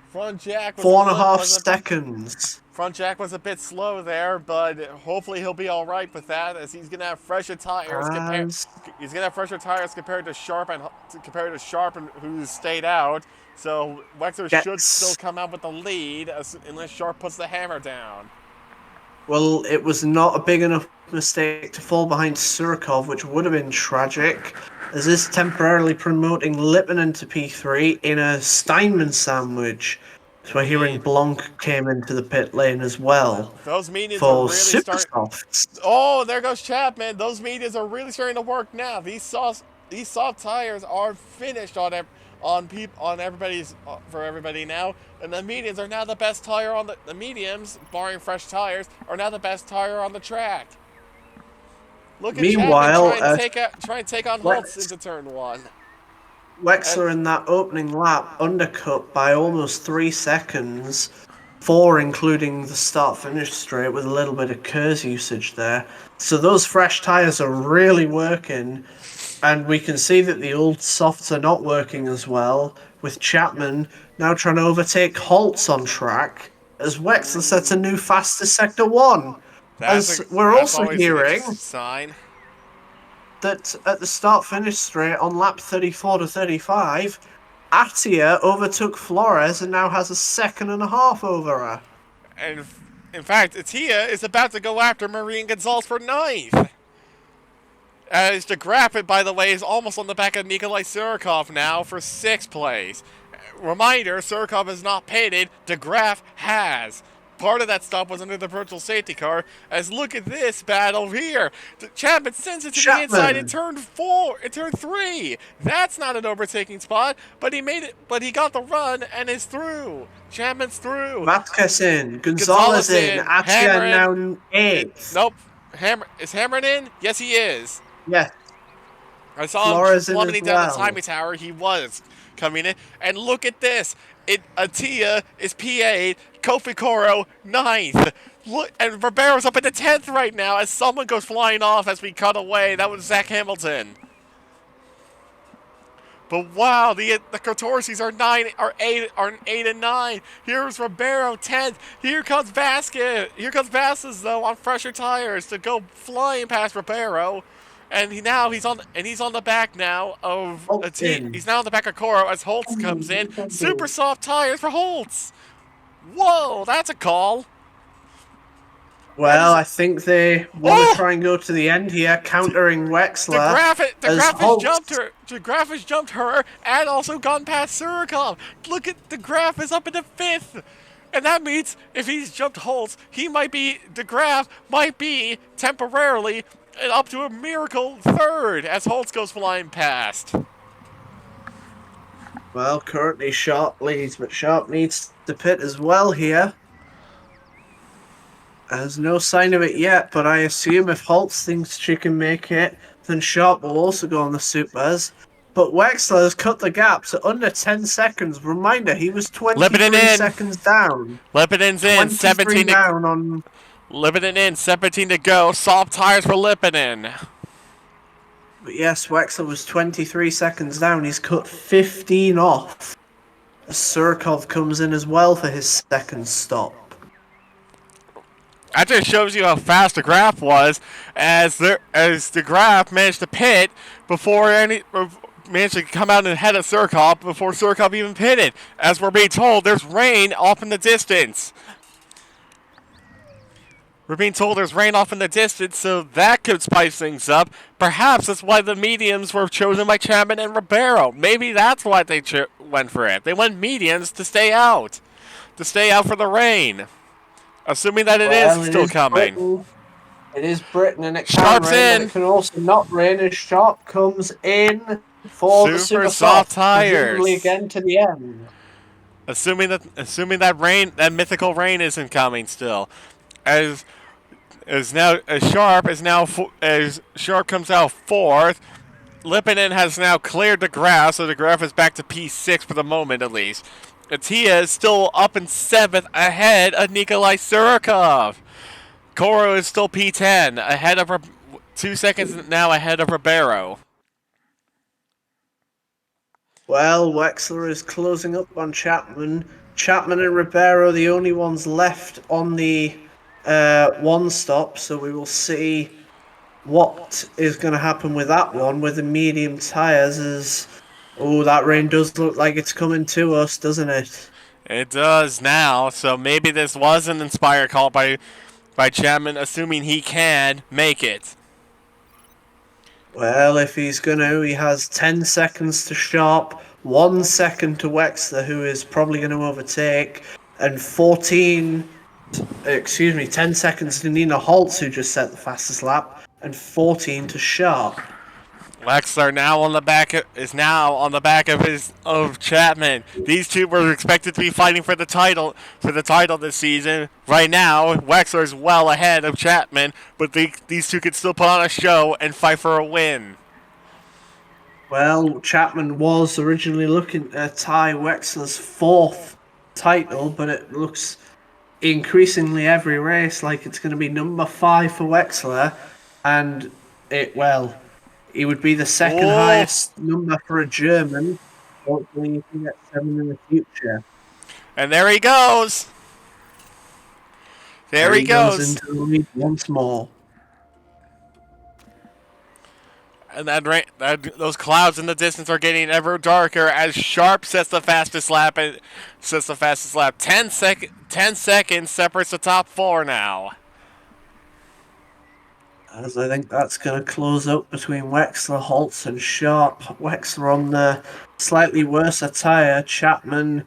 Front jack was 4.5 was a seconds. front jack was a bit slow there, but hopefully he'll be all right with that, as he's gonna have fresher tires compared. As He's gonna have fresher tires compared to Sharp and who's stayed out. So Wexler should still gets come out with the lead, unless Sharp puts the hammer down. well, it was not a big enough mistake to fall behind Surkov, which would have been tragic, as this temporarily promoting Lipman to P3 in a Steinman sandwich. So we're hearing Blanc came into the pit lane as well Those medians are for really super starting. softs. Oh, there goes Chapman. Those medians are really starting to work now. These soft tires are finished on everybody's for everybody now, and the mediums are now the best tire on the mediums, barring fresh tires, are now the best tire on the track. Look at Meanwhile, Chapman try and take on Holtz into turn 1. Wexler in that opening lap undercut by almost 3 seconds, 4 including the start-finish straight with a little bit of KERS usage there. So those fresh tyres are really working, and we can see that the old softs are not working as well, with Chapman now trying to overtake Holtz on track, as Wexler sets a new fastest Sector 1. As we're also hearing sign that at the start-finish straight on lap 34 to 35, Attia overtook Flores and now has a 2.5 over her. And in fact, Attia is about to go after Marine Gonzalez for 9th. As DeGraff, by the way, is almost on the back of Nikolai Surkov now for 6th place. Reminder, Surkov is not pitted, DeGraff has. Part of that stop was under the virtual safety car, as look at this battle here. Chapman sends it to the inside in turn 3. That's not an overtaking spot, but he made it, but he got the run and is through. Chapman's through. Vasquez in, Gonzalez in, Attia now 8th. Is Hammerin in? Yes, he is. Yes. I saw him plummeting down the timing tower. He was coming in. And look at this. Attia is P8, Kofi Koro 9th. Look, and Ribeiro's up in the 10th right now as someone goes flying off as we cut away. That was Zach Hamilton. But wow, the Catorces are 8 and 9. Here's Ribeiro 10th. Here comes Vasquez. Here comes Vasquez though on fresher tires to go flying past Ribeiro. And he's on the back now of he's now on the back of Coro as Holtz comes in. Super soft tires for Holtz. Whoa, that's a call. Well, I think they want to try and go to the end here, countering Wexler. DeGraff has jumped her and also gone past Surikov. Look at DeGraff is up in the 5th. And that means if he's jumped Holtz, DeGraff might be temporarily up to a miracle 3rd as Holtz goes flying past. Well, currently Sharp leads, but Sharp needs to pit as well here. There's no sign of it yet, but I assume if Holtz thinks she can make it, then Sharp will also go on the supers. But Wexler has cut the gap to under 10 seconds. Reminder, he was 23 seconds down. Lipinen's in, 17 down on... Lipinen in, 17 to go. Soft tires for Lipinen. But yes, Wexler was 23 seconds down. He's cut 15 off. Surkov comes in as well for his 2nd stop. That just shows you how fast DeGraff was, as DeGraff managed to pit managed to come out ahead of Surkov before Surkov even pitted. As we're being told, there's rain off in the distance. We're being told there's rain off in the distance, so that could spice things up. Perhaps that's why the mediums were chosen by Chapman and Ribeiro. Maybe that's why they went for it. They went mediums to stay out for the rain. Assuming that it is still coming. Britain. It is Britain, and it can rain, but it can also not rain as Sharp comes in for the super soft tires. Again to the end. Assuming that mythical rain isn't coming still. As Sharp comes out 4th, Lipinen has now cleared DeGraff, so DeGraff is back to P6 for the moment at least. Attia is still up in 7th ahead of Nikolai Surikov. Coro is still P10, ahead of 2 seconds now ahead of Ribeiro. Well, Wexler is closing up on Chapman. Chapman and Ribeiro are the only ones left on the one stop, so we will see what is going to happen with that one with the medium tyres. That rain does look like it's coming to us, doesn't it? It does now, so maybe this was an inspired call by Chapman, assuming he can make it. Well, if he's going to, he has 10 seconds to Sharp, 1 second to Wexler, who is probably going to overtake, and 10 seconds to Nina Holtz, who just set the fastest lap, and 14 to Sharp. Wexler is now on the back of Chapman. These two were expected to be fighting for the title this season. Right now, Wexler is well ahead of Chapman, but these two could still put on a show and fight for a win. Well, Chapman was originally looking to tie Wexler's 4th title, but it looks increasingly every race like it's going to be number 5 for Wexler, and he would be the second highest number for a German. Hopefully, he can get 7 in the future. And there he goes. There he goes into the lead once more. And those clouds in the distance are getting ever darker as Sharp sets the fastest lap. 10 seconds separates the top 4 now. As I think that's going to close up between Wexler, Holtz, and Sharp. Wexler on the slightly worse tyre. Chapman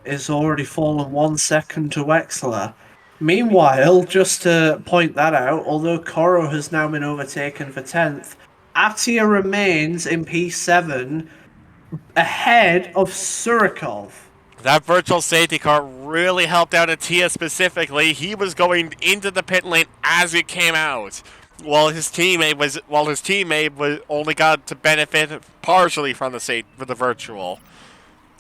is already fallen 1 second to Wexler. Meanwhile, just to point that out, although Coro has now been overtaken for 10th, Attia remains in P7 ahead of Surikov. That virtual safety car really helped out Attia specifically. He was going into the pit lane as it came out, while his teammate was only got to benefit partially from the virtual.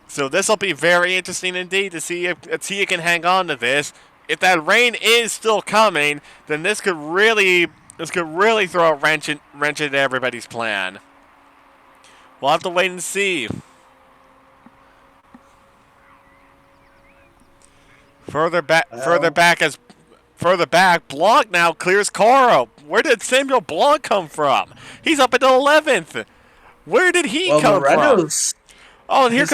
So this will be very interesting indeed to see if Attia can hang on to this. If that rain is still coming, then this could really throw a wrench into everybody's plan. We'll have to wait and see. Further back, Blanc now clears Coro. Where did Samuel Blanc come from? He's up at 11th. Where did he come from? Oh, and there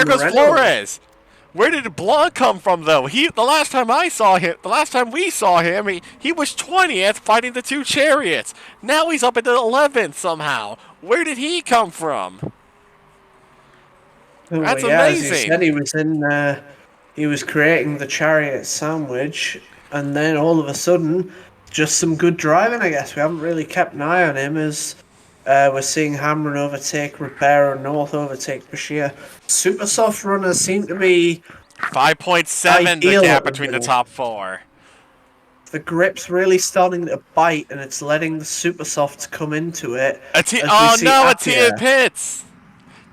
goes Flores. Where did Blanc come from, though? The last time we saw him, he was 20th fighting the 2 chariots. Now he's up at the 11th somehow. Where did he come from? That's amazing. As you said, he was creating the chariot sandwich, and then all of a sudden, just some good driving, I guess. We haven't really kept an eye on him as we're seeing Hamron overtake Ribeiro, North overtake Bashir. Super soft runners seem to be 5.7 the gap between the top 4. The grip's really starting to bite, and it's letting the super softs come into it. Attia pits.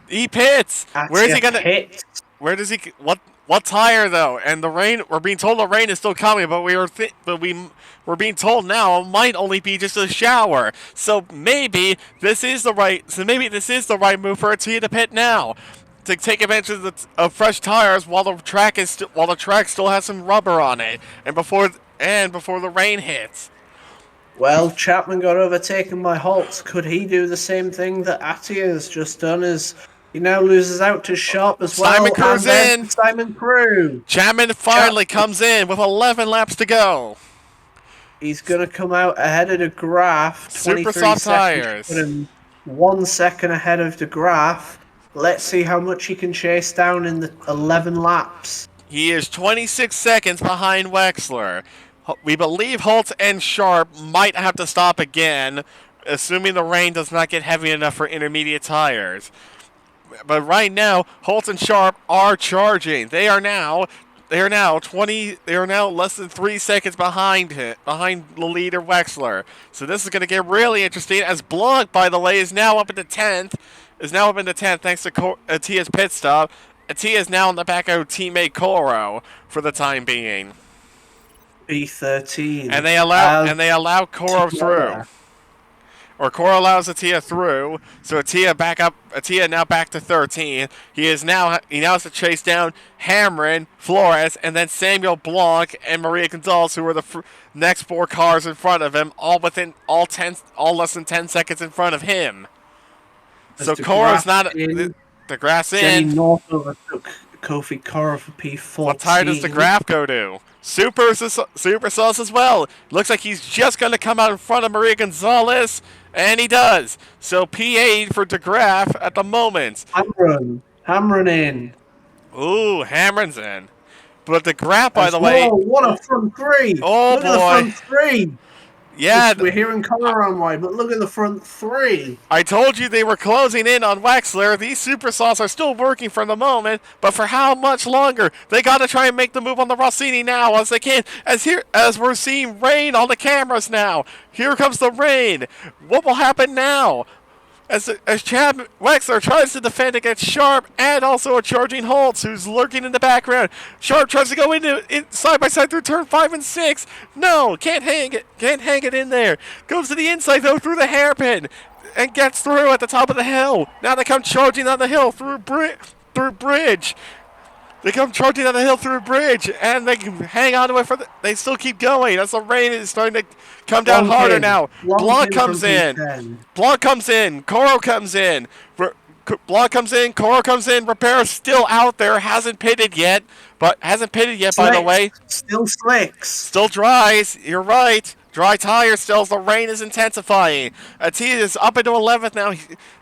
He pits. Where is he gonna pit? Where does he? What tire though? And the rain. We're being told the rain is still coming, but we're being told now it might only be just a shower. So maybe this is the right move for Attia to pit now, to take advantage of fresh tires while the track still has some rubber on it, and before the rain hits. Well, Chapman got overtaken by Holtz. Could he do the same thing that Attia has just done? He now loses out to Sharp as well. Simon Crew's in. Simon Crew. Chapman finally comes in with 11 laps to go. He's going to come out ahead of the Graph. Super soft tires. 1 second ahead of the Graph. Let's see how much he can chase down in the 11 laps. He is 26 seconds behind Wexler. We believe Holtz and Sharp might have to stop again, assuming the rain does not get heavy enough for intermediate tires. But right now, Holtz and Sharp are charging. They are now less than 3 seconds behind the leader Wexler. So this is going to get really interesting, as Blanc, by the way, is now up in the 10th. Thanks to Attia's pit stop. Attia is now in the back of teammate Coro for the time being. P13. And they allow Koro through. Or Koro allows Atia through, so Atia now back to 13. He now has to chase down Hamrin, Flores, and then Samuel Blanc and Maria Gonzalez, who are the next 4 cars in front of him, all less than 10 seconds in front of him. So Koro's not the grass in. Jenny North overtook Kofi Koro for P14. What tire does the graph go to? Super Sauce as well. Looks like he's just going to come out in front of Maria Gonzalez, and he does. So P8 for DeGraff at the moment. Hamron in. Ooh, Hamron's in. But DeGraff, by the way... What a front 3! Oh, look boy. At the front 3! Yeah. We're hearing Koro on wide, but look at the front 3. I told you they were closing in on Wexler. These Super Sauce are still working for the moment, but for how much longer? They got to try and make the move on the Rossini now as they can. As we're seeing rain on the cameras now. Here comes the rain. What will happen now? As Chad Wexler tries to defend against Sharp and also a charging Holtz who's lurking in the background. Sharp tries to go in side by side through turn 5 and 6. No, can't hang it in there. Goes to the inside though through the hairpin and gets through at the top of the hill. Now they come charging on the hill through bridge. They come charging down the hill through a bridge, and they hang on to it they still keep going as the rain is starting to come down harder now. Blanc comes in. Blanc comes in. Koro comes in. Blanc comes in. Koro comes in. Repaire's still out there. Hasn't pitted yet, by the way. Still slicks. Still dries. You're right. Dry tires still as the rain is intensifying. Atia is up into 11th now.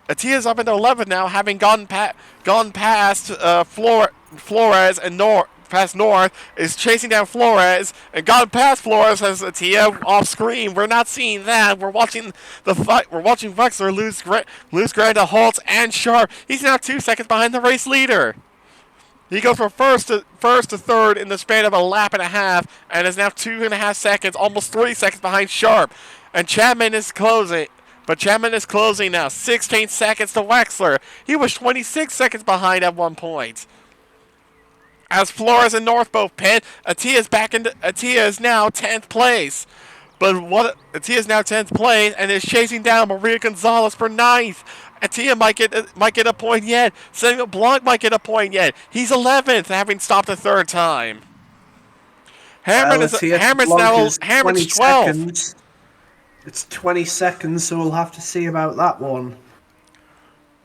Atia's up into 11th now, having gone past Flores and past North, is chasing down Flores and gone past Flores as Atia off screen. We're not seeing that. We're watching the fight. We're watching Wexler lose ground to Holtz and Sharp. He's now 2 seconds behind the race leader. He goes from first to third in the span of a lap and a half, and is now 2.5 seconds, almost 3 seconds behind Sharp. And Chapman is closing. But Chapman is closing now, 16 seconds to Wexler. He was 26 seconds behind at one point. As Flores and North both pit, Atia is now 10th place. Atia's now 10th place and is chasing down Maria Gonzalez for 9th. Atia might get a point yet. Samuel Blanc might get a point yet. He's 11th, having stopped a third time. Hamron's 12th. Seconds. It's 20 seconds, so we'll have to see about that one.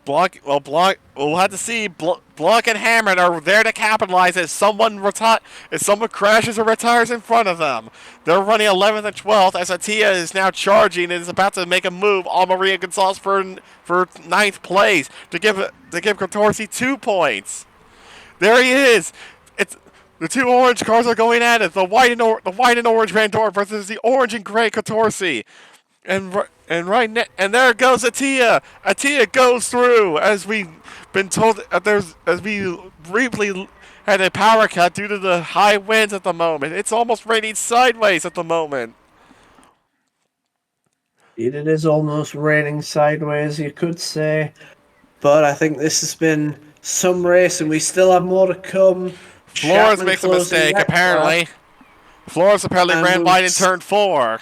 We'll have to see. Blanc and Hamron are there to capitalize as someone crashes or retires in front of them. They're running 11th and 12th as Atia is now charging and is about to make a move on Maria Gonzalez for 9th place to give Contorsi 2 points. There he is. The 2 orange cars are going at it. The white and orange Vandor versus the orange and gray Contorsi. And there goes Atia. Atia goes through as we've been told. As we briefly had a power cut due to the high winds at the moment. It's almost raining sideways at the moment. It is almost raining sideways, you could say. But I think this has been some race, and we still have more to come. Flores makes a mistake, apparently. Flores apparently ran wide in turn 4.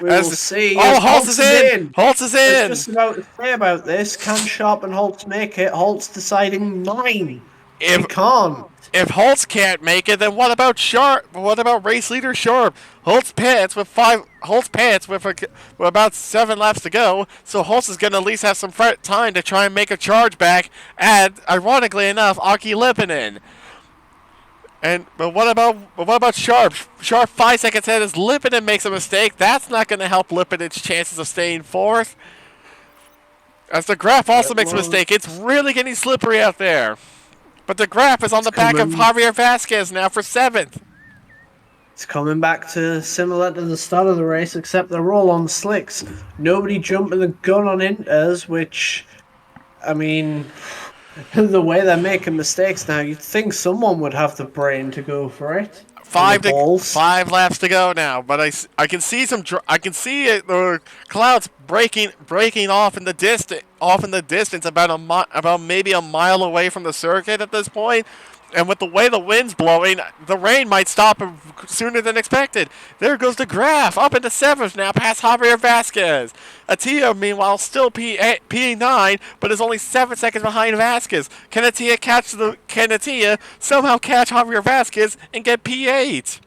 We will see. Oh, Holtz is in! Holtz is in! I was just about to say about this. Can Sharp and Holtz make it? Holtz deciding 9. He can't. If Holtz can't make it, then what about Sharp? What about race leader Sharp? Holtz pits with about 7 laps to go, so Holtz is going to at least have some time to try and make a charge back at, ironically enough, Aki Lipinen. But what about Sharp? Sharp 5 seconds ahead as Lipinen makes a mistake. That's not going to help Lipinen's chances of staying 4th. As the graph also makes a mistake. It's really getting slippery out there. But the graph is on the back of Javier Vasquez now for 7th. It's coming back to similar to the start of the race, except they're all on slicks. Nobody jumping the gun on inters, which, I mean, the way they're making mistakes now, you'd think someone would have the brain to go for it. 5 laps to go now, but I can see the clouds breaking off in the distance, about maybe a mile away from the circuit at this point, And with the way the wind's blowing, the rain might stop sooner than expected. There goes the graph, up into 7th now, past Javier Vasquez. Atia, meanwhile, still P9, but is only 7 seconds behind Vasquez. Can Atia somehow catch Javier Vasquez and get P8?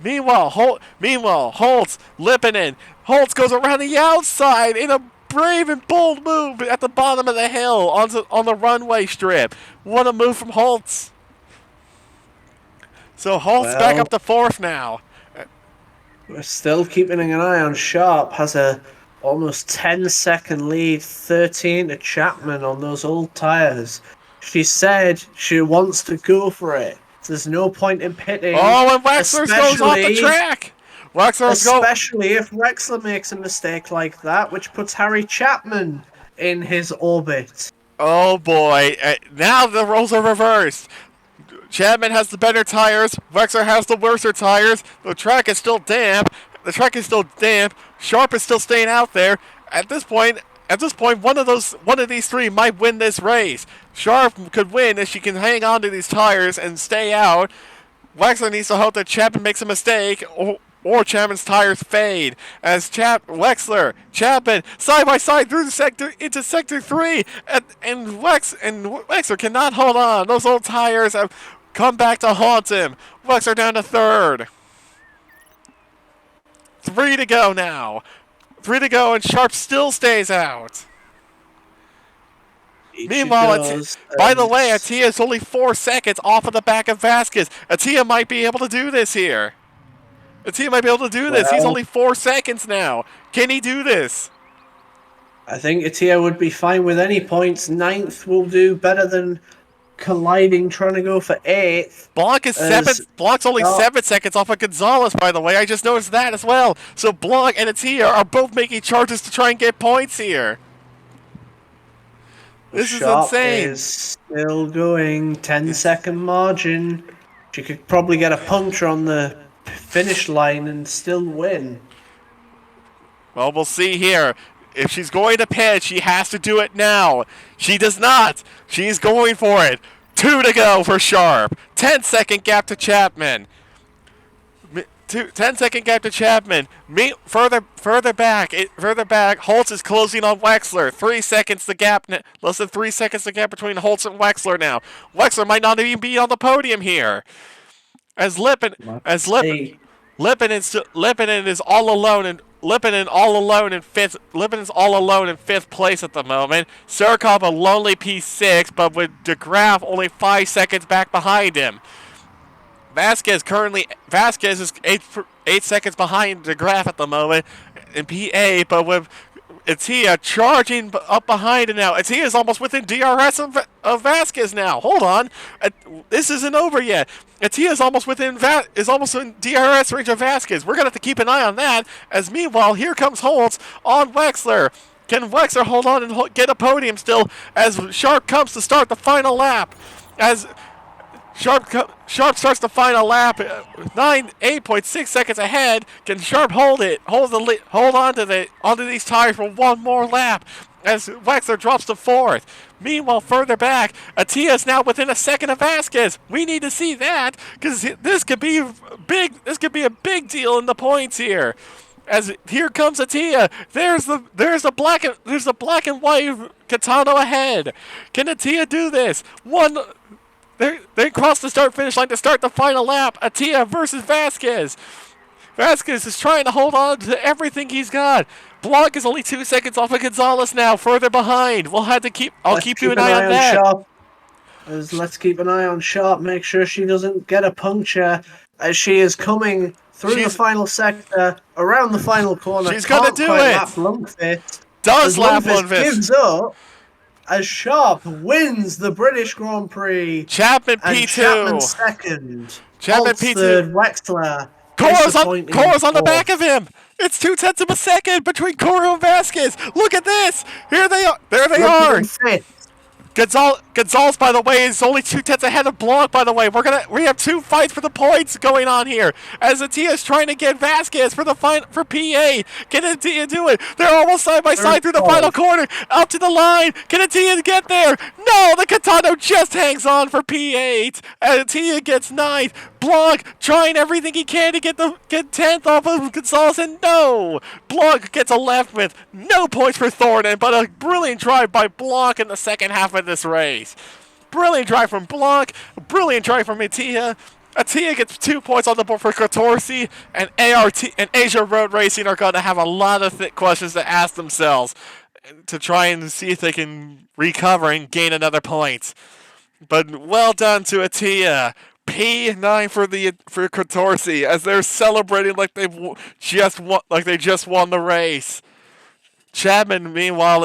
Meanwhile, Holtz, Lipinen. Holtz goes around the outside in a brave and bold move at the bottom of the hill on the runway strip. What a move from Holtz. So Holtz back up to 4th now. We're still keeping an eye on Sharp. Has a almost 10-second lead, 13 to Chapman on those old tyres. She said she wants to go for it. There's no point in pitting. Oh, and Wexler goes off the track. Especially if Wexler makes a mistake like that, which puts Harry Chapman in his orbit. Oh boy, now the roles are reversed. Chapman has the better tires, Wexler has the worser tires. The track is still damp. Sharp is still staying out there. At this point, one of these three might win this race. Sharp could win if she can hang on to these tires and stay out. Wexler needs to hope that Chapman makes a mistake, or Chapman's tires fade. As Chapman, side by side through the sector into sector 3, and Wexler cannot hold on. Those old tires have come back to haunt him. Wexler down to 3rd. 3 to go now. 3 to go, and Sharp still stays out. Meanwhile, by the way, Atia is only 4 seconds off of the back of Vasquez. Atia might be able to do this here. He's only 4 seconds now. Can he do this? I think Atia would be fine with any points. 9th will do better than colliding, trying to go for 8th. Blanc's only 7 seconds off of Gonzalez, by the way. I just noticed that as well. So Blanc and Atia are both making charges to try and get points here. This is insane. Is still going. 10-second margin. She could probably get a puncture on the finish line and still win. Well, we'll see here. If she's going to pit, she has to do it now. She does not. She's going for it. 2 to go for Sharp. 10-second gap to Chapman. 10-second gap to Chapman. Further back. Holtz is closing on Wexler. 3 seconds the gap. Less than 3 seconds the gap between Holtz and Wexler now. Wexler might not even be on the podium here. Lipinen is all alone and Lipinen all alone in 5th. Lipinen's all alone in 5th place at the moment. Surkov a lonely P6, but with DeGraff only 5 seconds back behind him. Vasquez is 8 seconds behind DeGraff at the moment in P8, but with Atia charging up behind it now. Atia is almost within DRS of Vasquez now. Hold on, this isn't over yet. Atia is almost in DRS range of Vasquez. We're gonna have to keep an eye on that. As meanwhile, here comes Holtz on Wexler. Can Wexler hold on and get a podium still? As Sharp comes to start the final lap. As Sharp starts the final lap, 8.6 seconds ahead. Can Sharp hold onto these tires for one more lap? As Wexler drops to 4th. Meanwhile, further back, Atia is now within a second of Vasquez. We need to see that because this could be big. This could be a big deal in the points here. As here comes Atia. There's the black and white Catano ahead. Can Atia do this? They cross the start-finish line to start the final lap. Atia versus Vasquez. Vasquez is trying to hold on to everything he's got. Blanc is only 2 seconds off of Gonzalez now, further behind. I'll keep you an eye on that. Sharp. Let's keep an eye on Sharp. Make sure she doesn't get a puncture as she is coming through the final sector, around the final corner. She's gonna do it. Lundqvist gives up. As Sharp wins the British Grand Prix. Chapman P2. Chapman second. Chapman P2. Third. Wexler. Cora's on the back of him. It's 0.2 of a second between Cora and Vasquez. Look at this. Here they are. There they are. Gonzalez, by the way, is only 2/10 ahead of Blanc, by the way. We have 2 fights for the points going on here. As Atia is trying to get Vasquez for PA. Can Atia do it? They're almost side by side through the final corner. Up to the line. Can Atia get there? No, the Katano just hangs on for P8. And Atia gets 9th. Blanc trying everything he can to get 10th off of Gonzalez, and no! Blanc gets 11th. No points for Thornton, but a brilliant drive by Blanc in the second half of this race. Brilliant drive from Blanc, brilliant drive from Atia. Atia gets 2 points on the board for Kotorsi, and ART and Asia Road Racing are going to have a lot of thick questions to ask themselves to try and see if they can recover and gain another point. But well done to Atia. P9 for Kotorsi as they're celebrating like they just won the race. Chapman meanwhile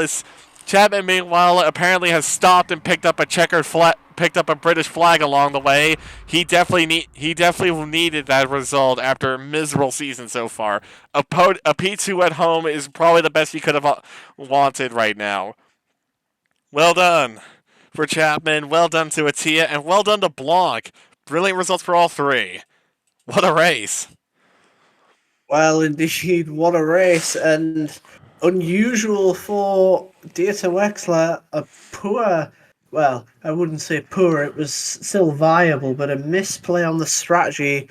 apparently has stopped and picked up a British flag along the way. He definitely needed that result after a miserable season so far. A P2 at home is probably the best he could have wanted right now. Well done for Chapman, well done to Atia, and well done to Blanc. Brilliant results for all three. What a race. Well, indeed, what a race, and unusual for Dieter Wexler, a poor, well, I wouldn't say poor, it was still viable, but a misplay on the strategy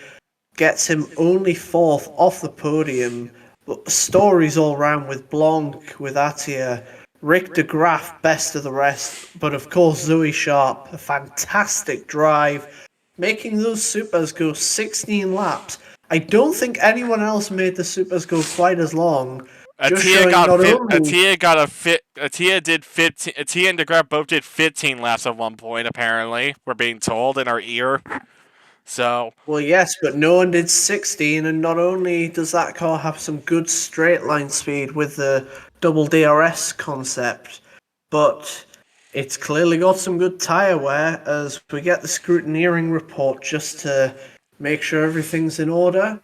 gets him only 4th off the podium. But stories all round with Blanc, with Atia, Rick de Graaf, best of the rest, but of course Zoe Sharp, a fantastic drive, making those supers go 16 laps. I don't think anyone else made the supers go quite as long. Atia and de Graaf both did 15 laps at one point, apparently. We're being told in our ear. So. Well, yes, but no one did 16, and not only does that car have some good straight line speed with the double DRS concept, but it's clearly got some good tyre wear as we get the scrutineering report just to make sure everything's in order.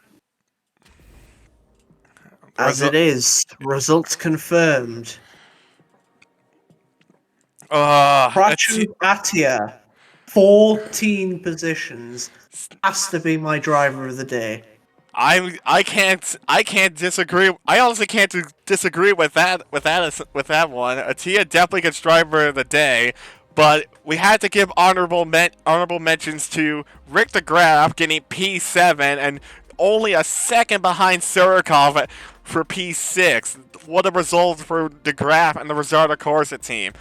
As it is, results confirmed. Atia, 14 positions, has to be my driver of the day. I can't disagree. I honestly can't disagree with that one. Atia definitely gets driver of the day, but we had to give honorable mentions to Rick de Graaf getting P7 and only a second behind Surikov for P6. What a result for de Graaf and the Rosardo Corsa team.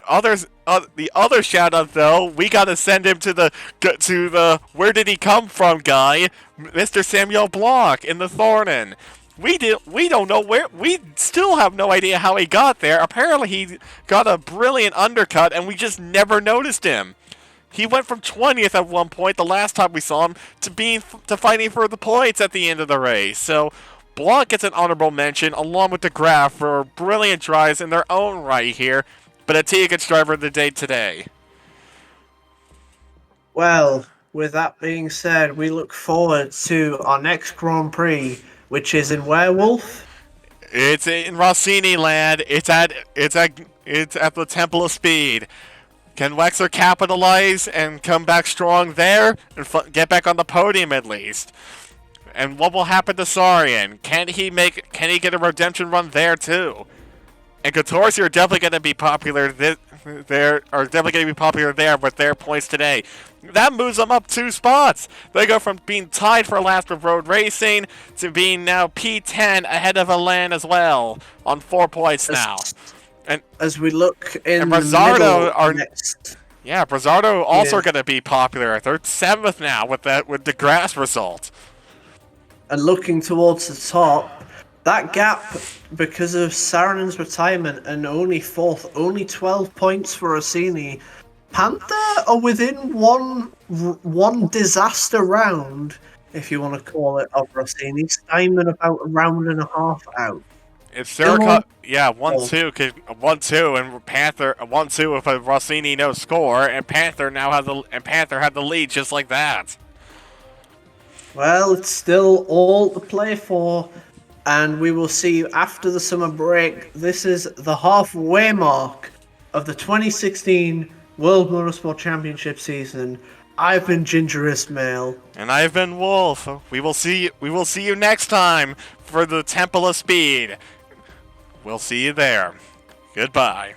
The other shout out though, we gotta send him to the where did he come from guy, Mr. Samuel Blanc in the Thornton. We don't know where. We still have no idea how he got there. Apparently he got a brilliant undercut and we just never noticed him. He went from 20th at one point the last time we saw him to fighting for the points at the end of the race. So Blanc gets an honorable mention along with de Graaf for brilliant drives in their own right here. But Atia gets driver of the day today. Well, with that being said, we look forward to our next Grand Prix, which is in Werewolf. It's in Rossini land. It's at the Temple of Speed. Can Wexler capitalize and come back strong there and get back on the podium at least? And what will happen to Sarian? Can he get a redemption run there too? And Kotorsi are definitely going to be popular there with their points today. That moves them up 2 spots. They go from being tied for last with Road Racing to being now P10 ahead of Alan as well on 4 points now. And as we look in and the middle next. Yeah, Brazzardo also going to be popular. They're 7th now with the grass result. And looking towards the top, that gap, because of Sarinen's retirement and only 4th, only 12 points for Rossini. Panther are within one disaster round, if you want to call it, of Rossini. Steinman about a round and a half out. If Surikov, 1-2, and Panther 1-2 with a Rossini no score, and Panther had the lead just like that. Well, it's still all to play for. And we will see you after the summer break. This is the halfway mark of the 2016 World Motorsport Championship season. I've been Ginger Ismail. And I've been Wolf. We will see you next time for the Temple of Speed. We'll see you there. Goodbye.